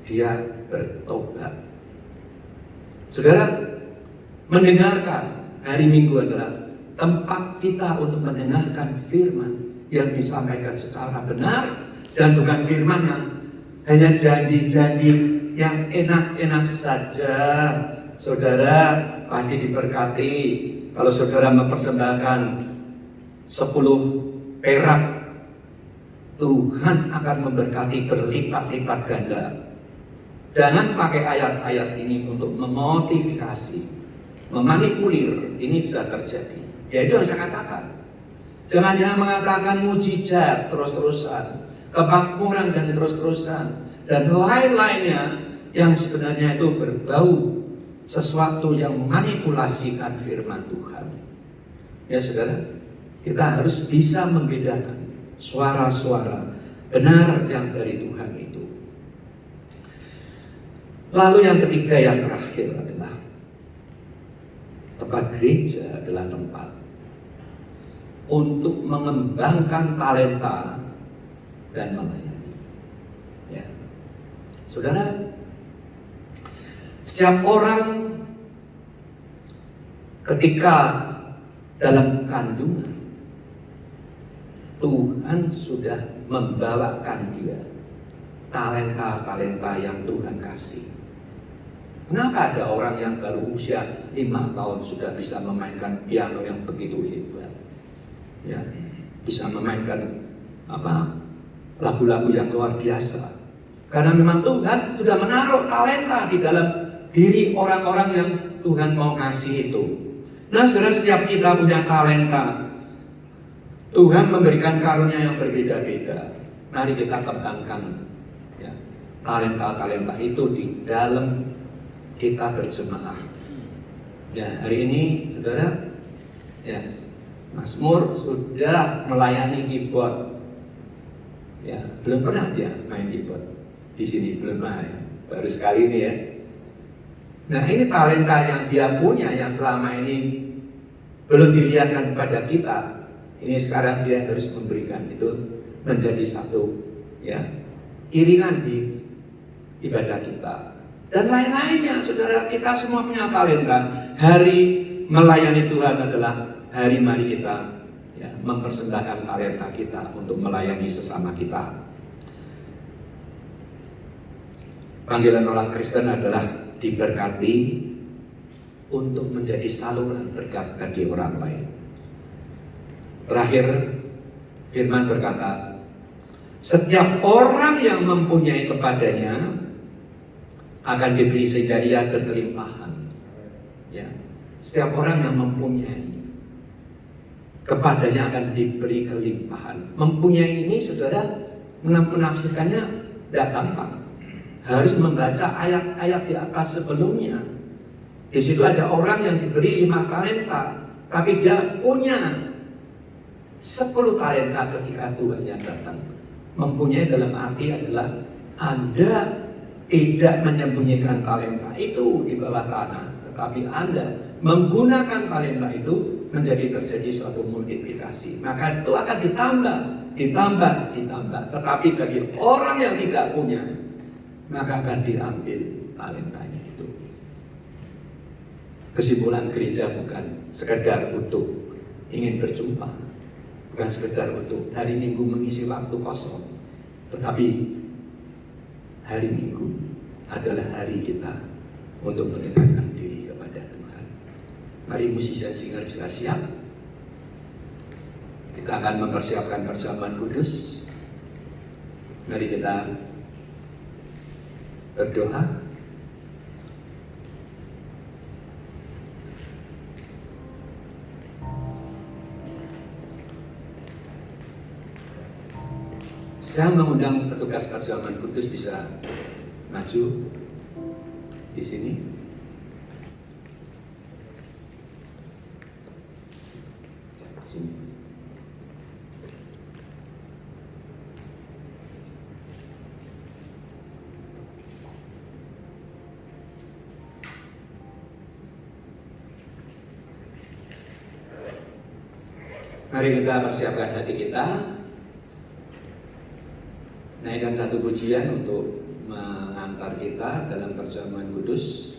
dia bertobat. Saudara, mendengarkan hari Minggu adalah tempat kita untuk mendengarkan firman yang disampaikan secara benar, dan bukan firman yang hanya janji-janji yang enak-enak saja. Saudara pasti diberkati kalau saudara mempersembahkan 10 perak, Tuhan akan memberkati berlipat-lipat ganda. Jangan pakai ayat-ayat ini untuk memotivasi, memanipulir. Ini sudah terjadi. Ya itu yang saya katakan. Jangan hanya mengatakan mujizat terus-terusan, kemakmuran dan terus-terusan, dan lain-lainnya yang sebenarnya itu berbau sesuatu yang memanipulasikan firman Tuhan. Ya saudara, kita harus bisa membedakan suara-suara benar yang dari Tuhan itu. Lalu yang ketiga, yang terakhir adalah tempat gereja adalah tempat untuk mengembangkan talenta dan melayani. Ya. Saudara, setiap orang ketika dalam kandungan Tuhan sudah membawakan dia talenta-talenta yang Tuhan kasih. Kenapa ada orang yang baru usia 5 tahun sudah bisa memainkan piano yang begitu hebat? Ya, bisa memainkan lagu-lagu yang luar biasa. Karena memang Tuhan sudah menaruh talenta di dalam diri orang-orang yang Tuhan mau kasih itu. Nah, saudara, setiap kita punya talenta. Tuhan memberikan karunia yang berbeda-beda. Mari kita kembangkan ya, talenta-talenta itu di dalam kita berjemaah. Ya, hari ini saudara, ya, Mazmur sudah melayani keyboard. Ya, belum pernah dia main keyboard di sini, belum main. Baru sekali ini ya. Nah, ini talenta yang dia punya yang selama ini belum dilihatkan kepada kita. Ini sekarang dia harus memberikan itu menjadi satu ya iringan di ibadah kita. Dan lain-lainnya, saudara, kita semua punya talenta. Hari melayani Tuhan adalah hari mari kita ya, mempersembahkan talenta kita untuk melayani sesama kita. Panggilan orang Kristen adalah diberkati untuk menjadi saluran berkat bagi orang lain. Terakhir, firman berkata, setiap orang yang mempunyai kepadanya akan diberi sehingga ia berkelimpahan. Ya, setiap orang yang mempunyai kepadanya akan diberi kelimpahan. Mempunyai ini, saudara, menafsirkannya tidak gampang. Harus membaca ayat-ayat di atas sebelumnya. Di situ ada orang yang diberi 5 talenta, tapi dia punya 10 talenta ketika Tuhannya datang. Mempunyai dalam arti adalah Anda tidak menyembunyikan talenta itu di bawah tanah, tetapi Anda menggunakan talenta itu menjadi terjadi suatu multiplikasi. Maka itu akan ditambah. Tetapi bagi orang yang tidak punya, maka akan diambil talentanya itu. Kesimpulan gereja bukan sekedar untuk ingin berjumpa, bukan sekedar untuk hari Minggu mengisi waktu kosong, tetapi hari Minggu adalah hari kita untuk mendekatkan diri kepada Tuhan. Mari musisi singer bisa siap. Kita akan mempersiapkan perjamuan kudus. Mari kita berdoa. Saya mengundang petugas perjamuan kudus bisa maju di sini. Sini. Mari kita persiapkan hati kita. Naikkan satu pujian untuk mengantar kita dalam perjamuan kudus.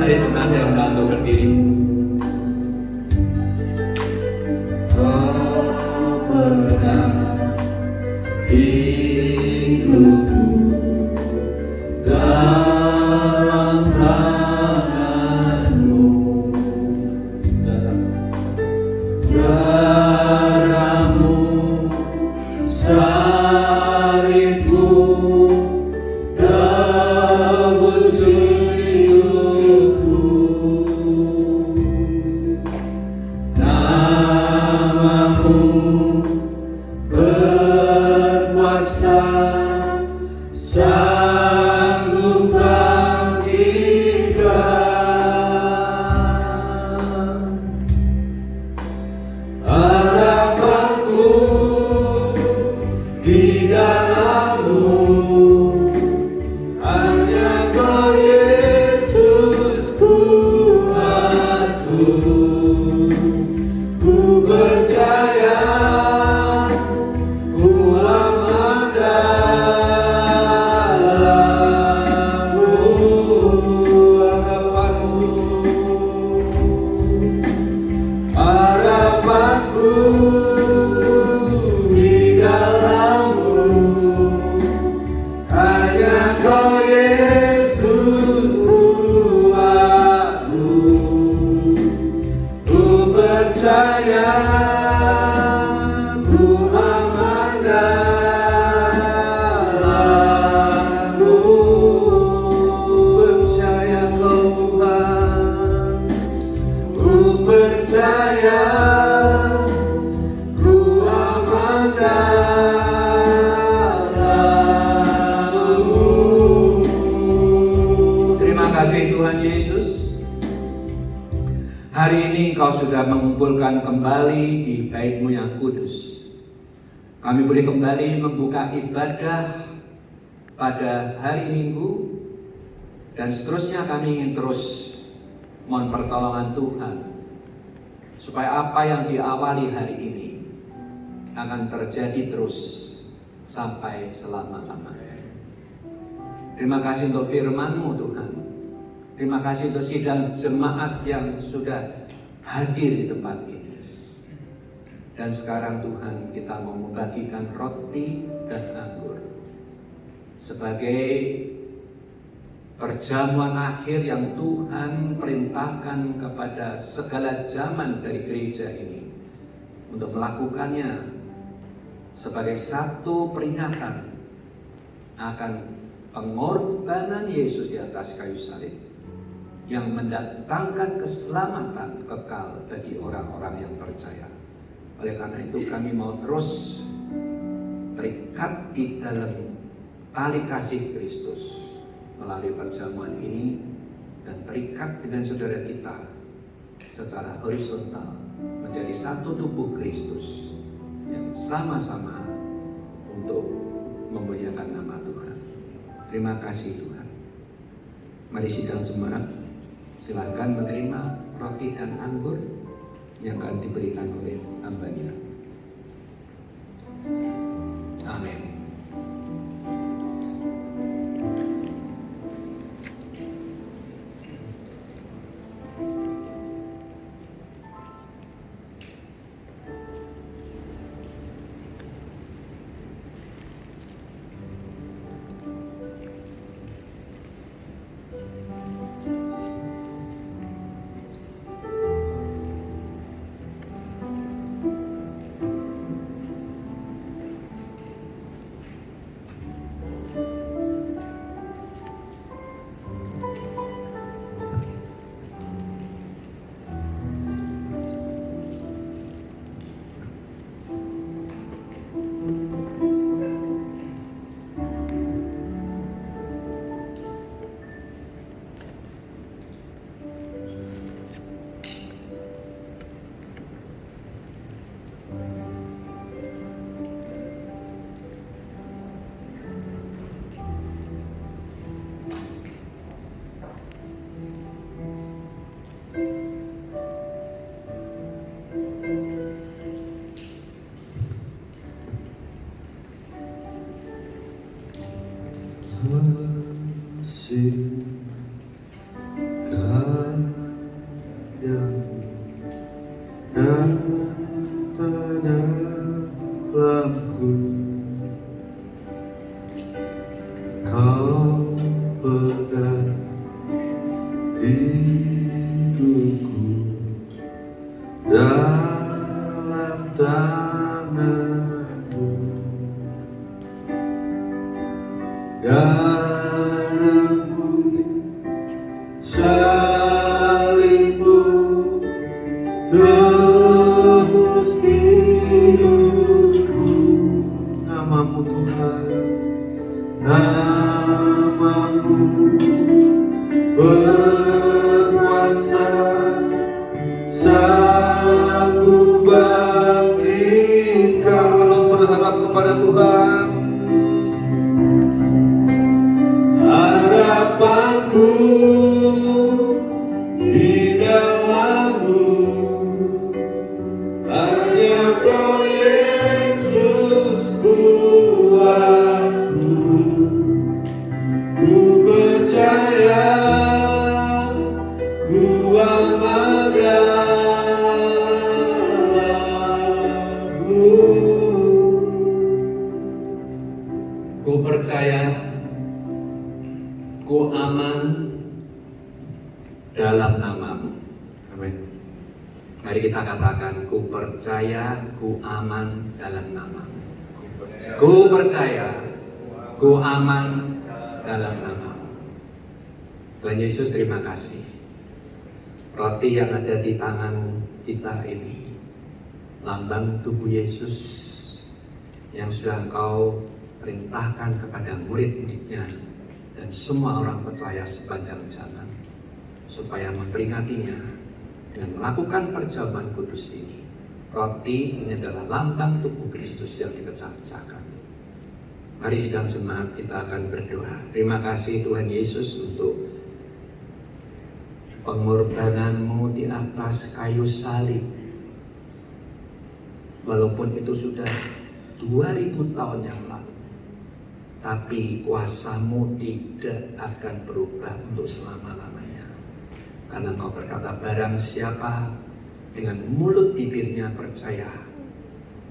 Mari sengaja untuk berdiri. Kau pernah hidupku dalam tanganmu, darahmu salibmu tebus suyukku. Hari ini Engkau sudah mengumpulkan kembali di bait-Mu yang kudus. Kami boleh kembali membuka ibadah pada hari Minggu, dan seterusnya kami ingin terus mohon pertolongan Tuhan supaya apa yang diawali hari ini akan terjadi terus sampai selama-lamanya. Terima kasih untuk firman-Mu Tuhan. Terima kasih untuk sidang jemaat yang sudah hadir di tempat ini. Dan sekarang Tuhan, kita mau membagikan roti dan anggur sebagai perjamuan akhir yang Tuhan perintahkan kepada segala zaman dari gereja ini untuk melakukannya sebagai satu peringatan akan pengorbanan Yesus di atas kayu salib yang mendatangkan keselamatan kekal bagi orang-orang yang percaya. Oleh karena itu kami mau terus terikat di dalam tali kasih Kristus melalui perjamuan ini dan terikat dengan saudara kita secara horizontal menjadi satu tubuh Kristus yang sama-sama untuk memuliakan nama Tuhan. Terima kasih Tuhan. Mari sidang jemaat, silakan menerima roti dan anggur yang akan diberikan oleh hamba-Nya. Amin. Ku percaya, ku aman dalam nama-Mu. Tuhan Yesus, terima kasih. Roti yang ada di tangan kita ini, lambang tubuh Yesus yang sudah Engkau perintahkan kepada murid-murid-Nya dan semua orang percaya sepanjang zaman, supaya memperingatinya Dengan melakukan perjamuan kudus ini, roti ini adalah lambang tubuh Kristus yang dipecah-pecahkan. Mari sidang jemaat kita akan berdoa. Terima kasih Tuhan Yesus untuk pengorbanan-Mu di atas kayu salib. Walaupun itu sudah 2000 tahun yang lalu, tapi kuasa-Mu tidak akan berubah untuk selama-lamanya. Karena Engkau berkata, barang siapa dengan mulut bibirnya percaya,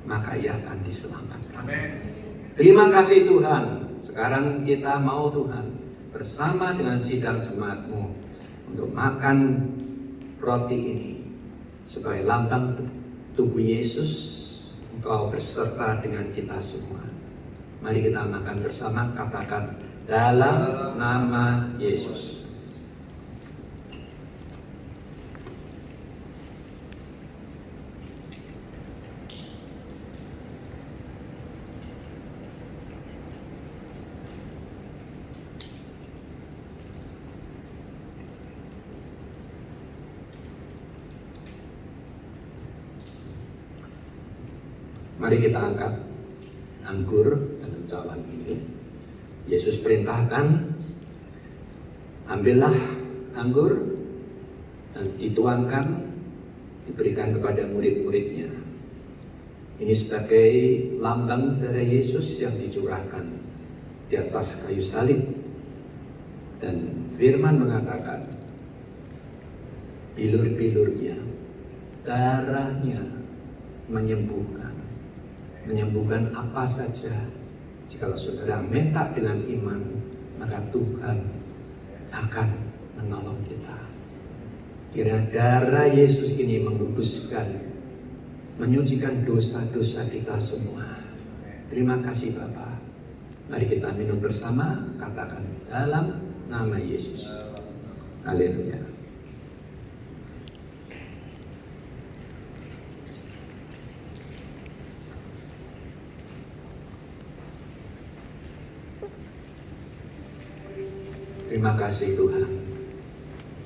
maka ia akan diselamatkan. Terima kasih Tuhan. Sekarang kita mau Tuhan bersama dengan sidang jemaat-Mu untuk makan roti ini sebagai lambang tubuh Yesus. Engkau berserta dengan kita semua. Mari kita makan bersama, katakan dalam nama Yesus. Mari kita angkat anggur dalam cawan ini. Yesus perintahkan, ambillah anggur dan dituangkan, diberikan kepada murid-muridnya. Ini sebagai lambang darah Yesus yang dicurahkan di atas kayu salib. Dan firman mengatakan, bilur-bilurnya, darahnya menyembuhkan apa saja. Jika saudara minta dengan iman, maka Tuhan akan menolong kita. Kiranya darah Yesus ini menguduskan, menyucikan dosa-dosa kita semua. Terima kasih Bapa. Mari kita minum bersama, katakan dalam nama Yesus. Haleluya. Terima kasih Tuhan.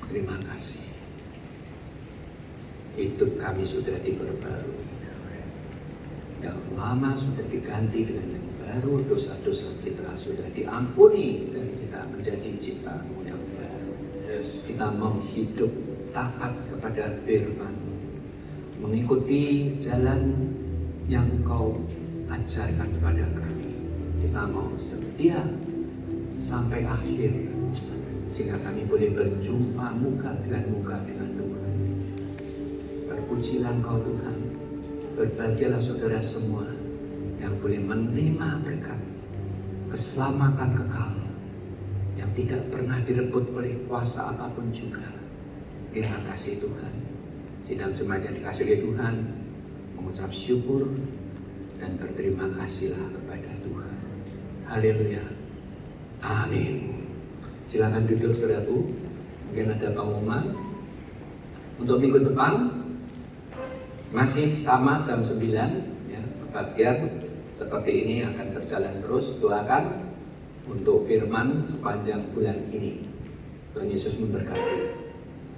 Terima kasih. Hidup kami sudah diperbarui. Yang lama sudah diganti dengan yang baru. Dosa-dosa kita sudah diampuni dan kita menjadi ciptaan yang baru. Kita mau hidup taat kepada firman-Mu, mengikuti jalan yang Kau ajarkan kepada kami. Kita mau setia sampai akhir, sehingga kami boleh berjumpa muka dengan Tuhan. Terpujilah Engkau Tuhan. Berbahagialah saudara semua yang boleh menerima berkat keselamatan kekal yang tidak pernah direbut oleh kuasa apapun juga. Terima kasih Tuhan. Sidang jemaat yang dikasihi oleh Tuhan mengucap syukur dan berterima kasihlah kepada Tuhan. Haleluya. Amin. Silakan duduk saudaraku. Mungkin ada pengumuman untuk minggu depan. Masih sama jam 9 ya, kebaktian seperti ini akan berjalan terus. Doakan untuk firman sepanjang bulan ini. Tuhan Yesus memberkati.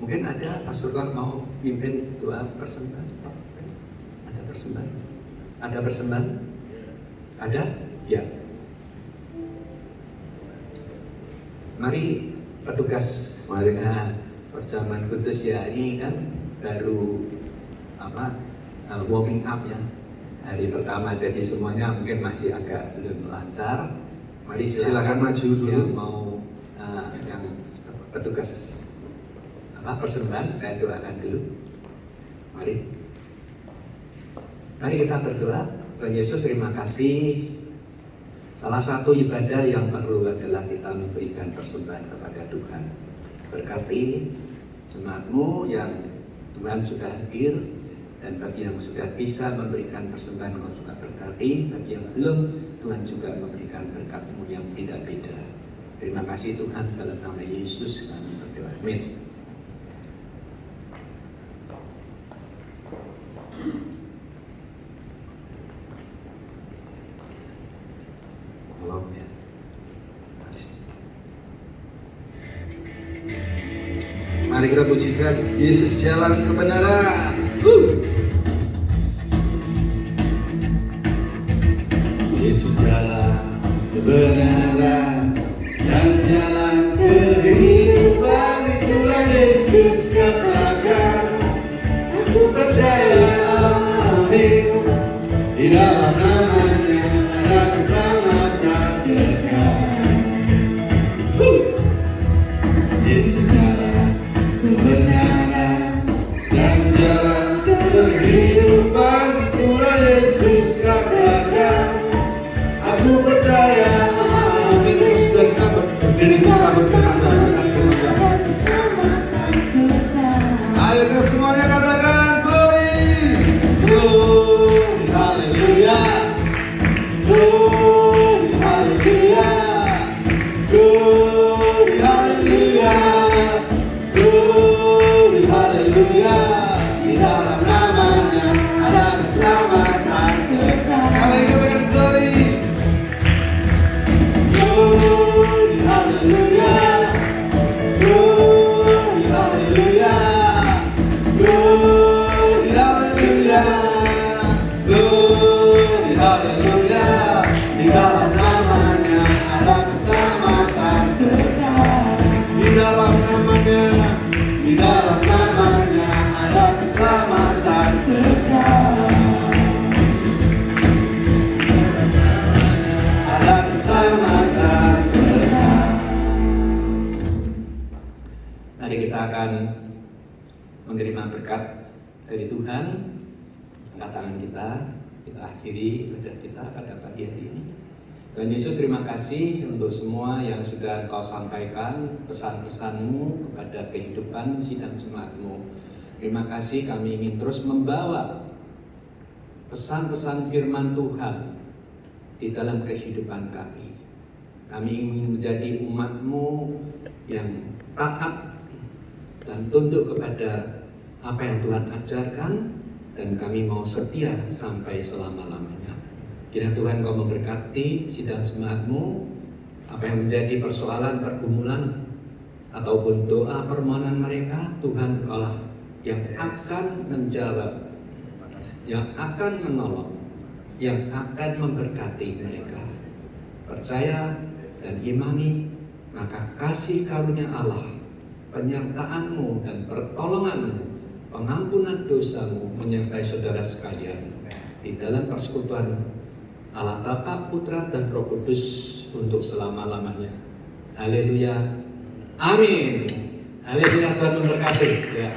Mungkin ada Pastor Kor mau pimpin doa persembahan. Ada persembahan? Ada persembahan? Ada? Ya. Mari petugas perjamuan kudus ya, ini kan baru warming up ya, hari pertama, jadi semuanya mungkin masih agak belum lancar. Mari silakan maju dulu yang mau yang petugas persembahan, saya doakan dulu. Mari kita berdoa. Tuhan Yesus, terima kasih. Salah satu ibadah yang perlu adalah kita memberikan persembahan kepada Tuhan. Berkati jemaat-Mu yang Tuhan sudah hadir, dan bagi yang sudah bisa memberikan persembahan, Kau juga berkati. Bagi yang belum, Tuhan juga memberikan berkat-Mu yang tidak beda. Terima kasih Tuhan, dalam nama Yesus kami berdoa. Amin. Mari Mari kita pujikan Yesus jalan kebenaran. Yesus jalan kebenaran dan jalan kehidupan, itulah Yesus katakan. Aku percaya, amin. Di dalam namanya ada keselamatan kekal. Yesus jalan kebenaran dan jalan kehidupan, itulah Yesus katakan. Aku percaya, amin. Kau sudah kita berdiri bersama dengan Anda. Ayo kita semuanya katakan glory, glory, haleluya, glory, haleluya, glory, haleluya, glory, haleluya. Di dalam namanya ada keselamatan kekal. Sekali lagi katakan glory, glory, haleluya, glory, haleluya, glory, haleluya, glory, haleluya. Di dalam namanya ada keselamatan kekal. Di dalam namanya, di dalam namanya ada keselamatan kekal. Ada keselamatan kekal. Mari kita akan menerima berkat dari Tuhan. Angkat tangan kita akhiri ibadah kita pada pagi hari ini. Tuhan Yesus, terima kasih untuk semua yang sudah Engkau sampaikan pesan-pesan-Mu kepada kehidupan sidang jemaat-Mu. Terima kasih, kami ingin terus membawa pesan-pesan firman Tuhan di dalam kehidupan kami. Kami ingin menjadi umat-Mu yang taat dan tunduk kepada apa yang Tuhan ajarkan, dan kami mau setia sampai selama-lamanya. Kiranya Tuhan Kau memberkati sidang jemaat-Mu, apa yang menjadi persoalan, pergumulan, ataupun doa permohonan mereka, Tuhan Kaulah yang akan menjawab, yang akan menolong, yang akan memberkati mereka. Percaya dan imani, maka kasih karunia Allah, penyertaan-Mu dan pertolongan-Mu, pengampunan dosa-Mu menyertai saudara sekalian di dalam persekutuan Allah Bapa, Putra, dan Roh Kudus untuk selama-lamanya. Haleluya. Amin. Haleluya. Tuhan memberkati. Ya.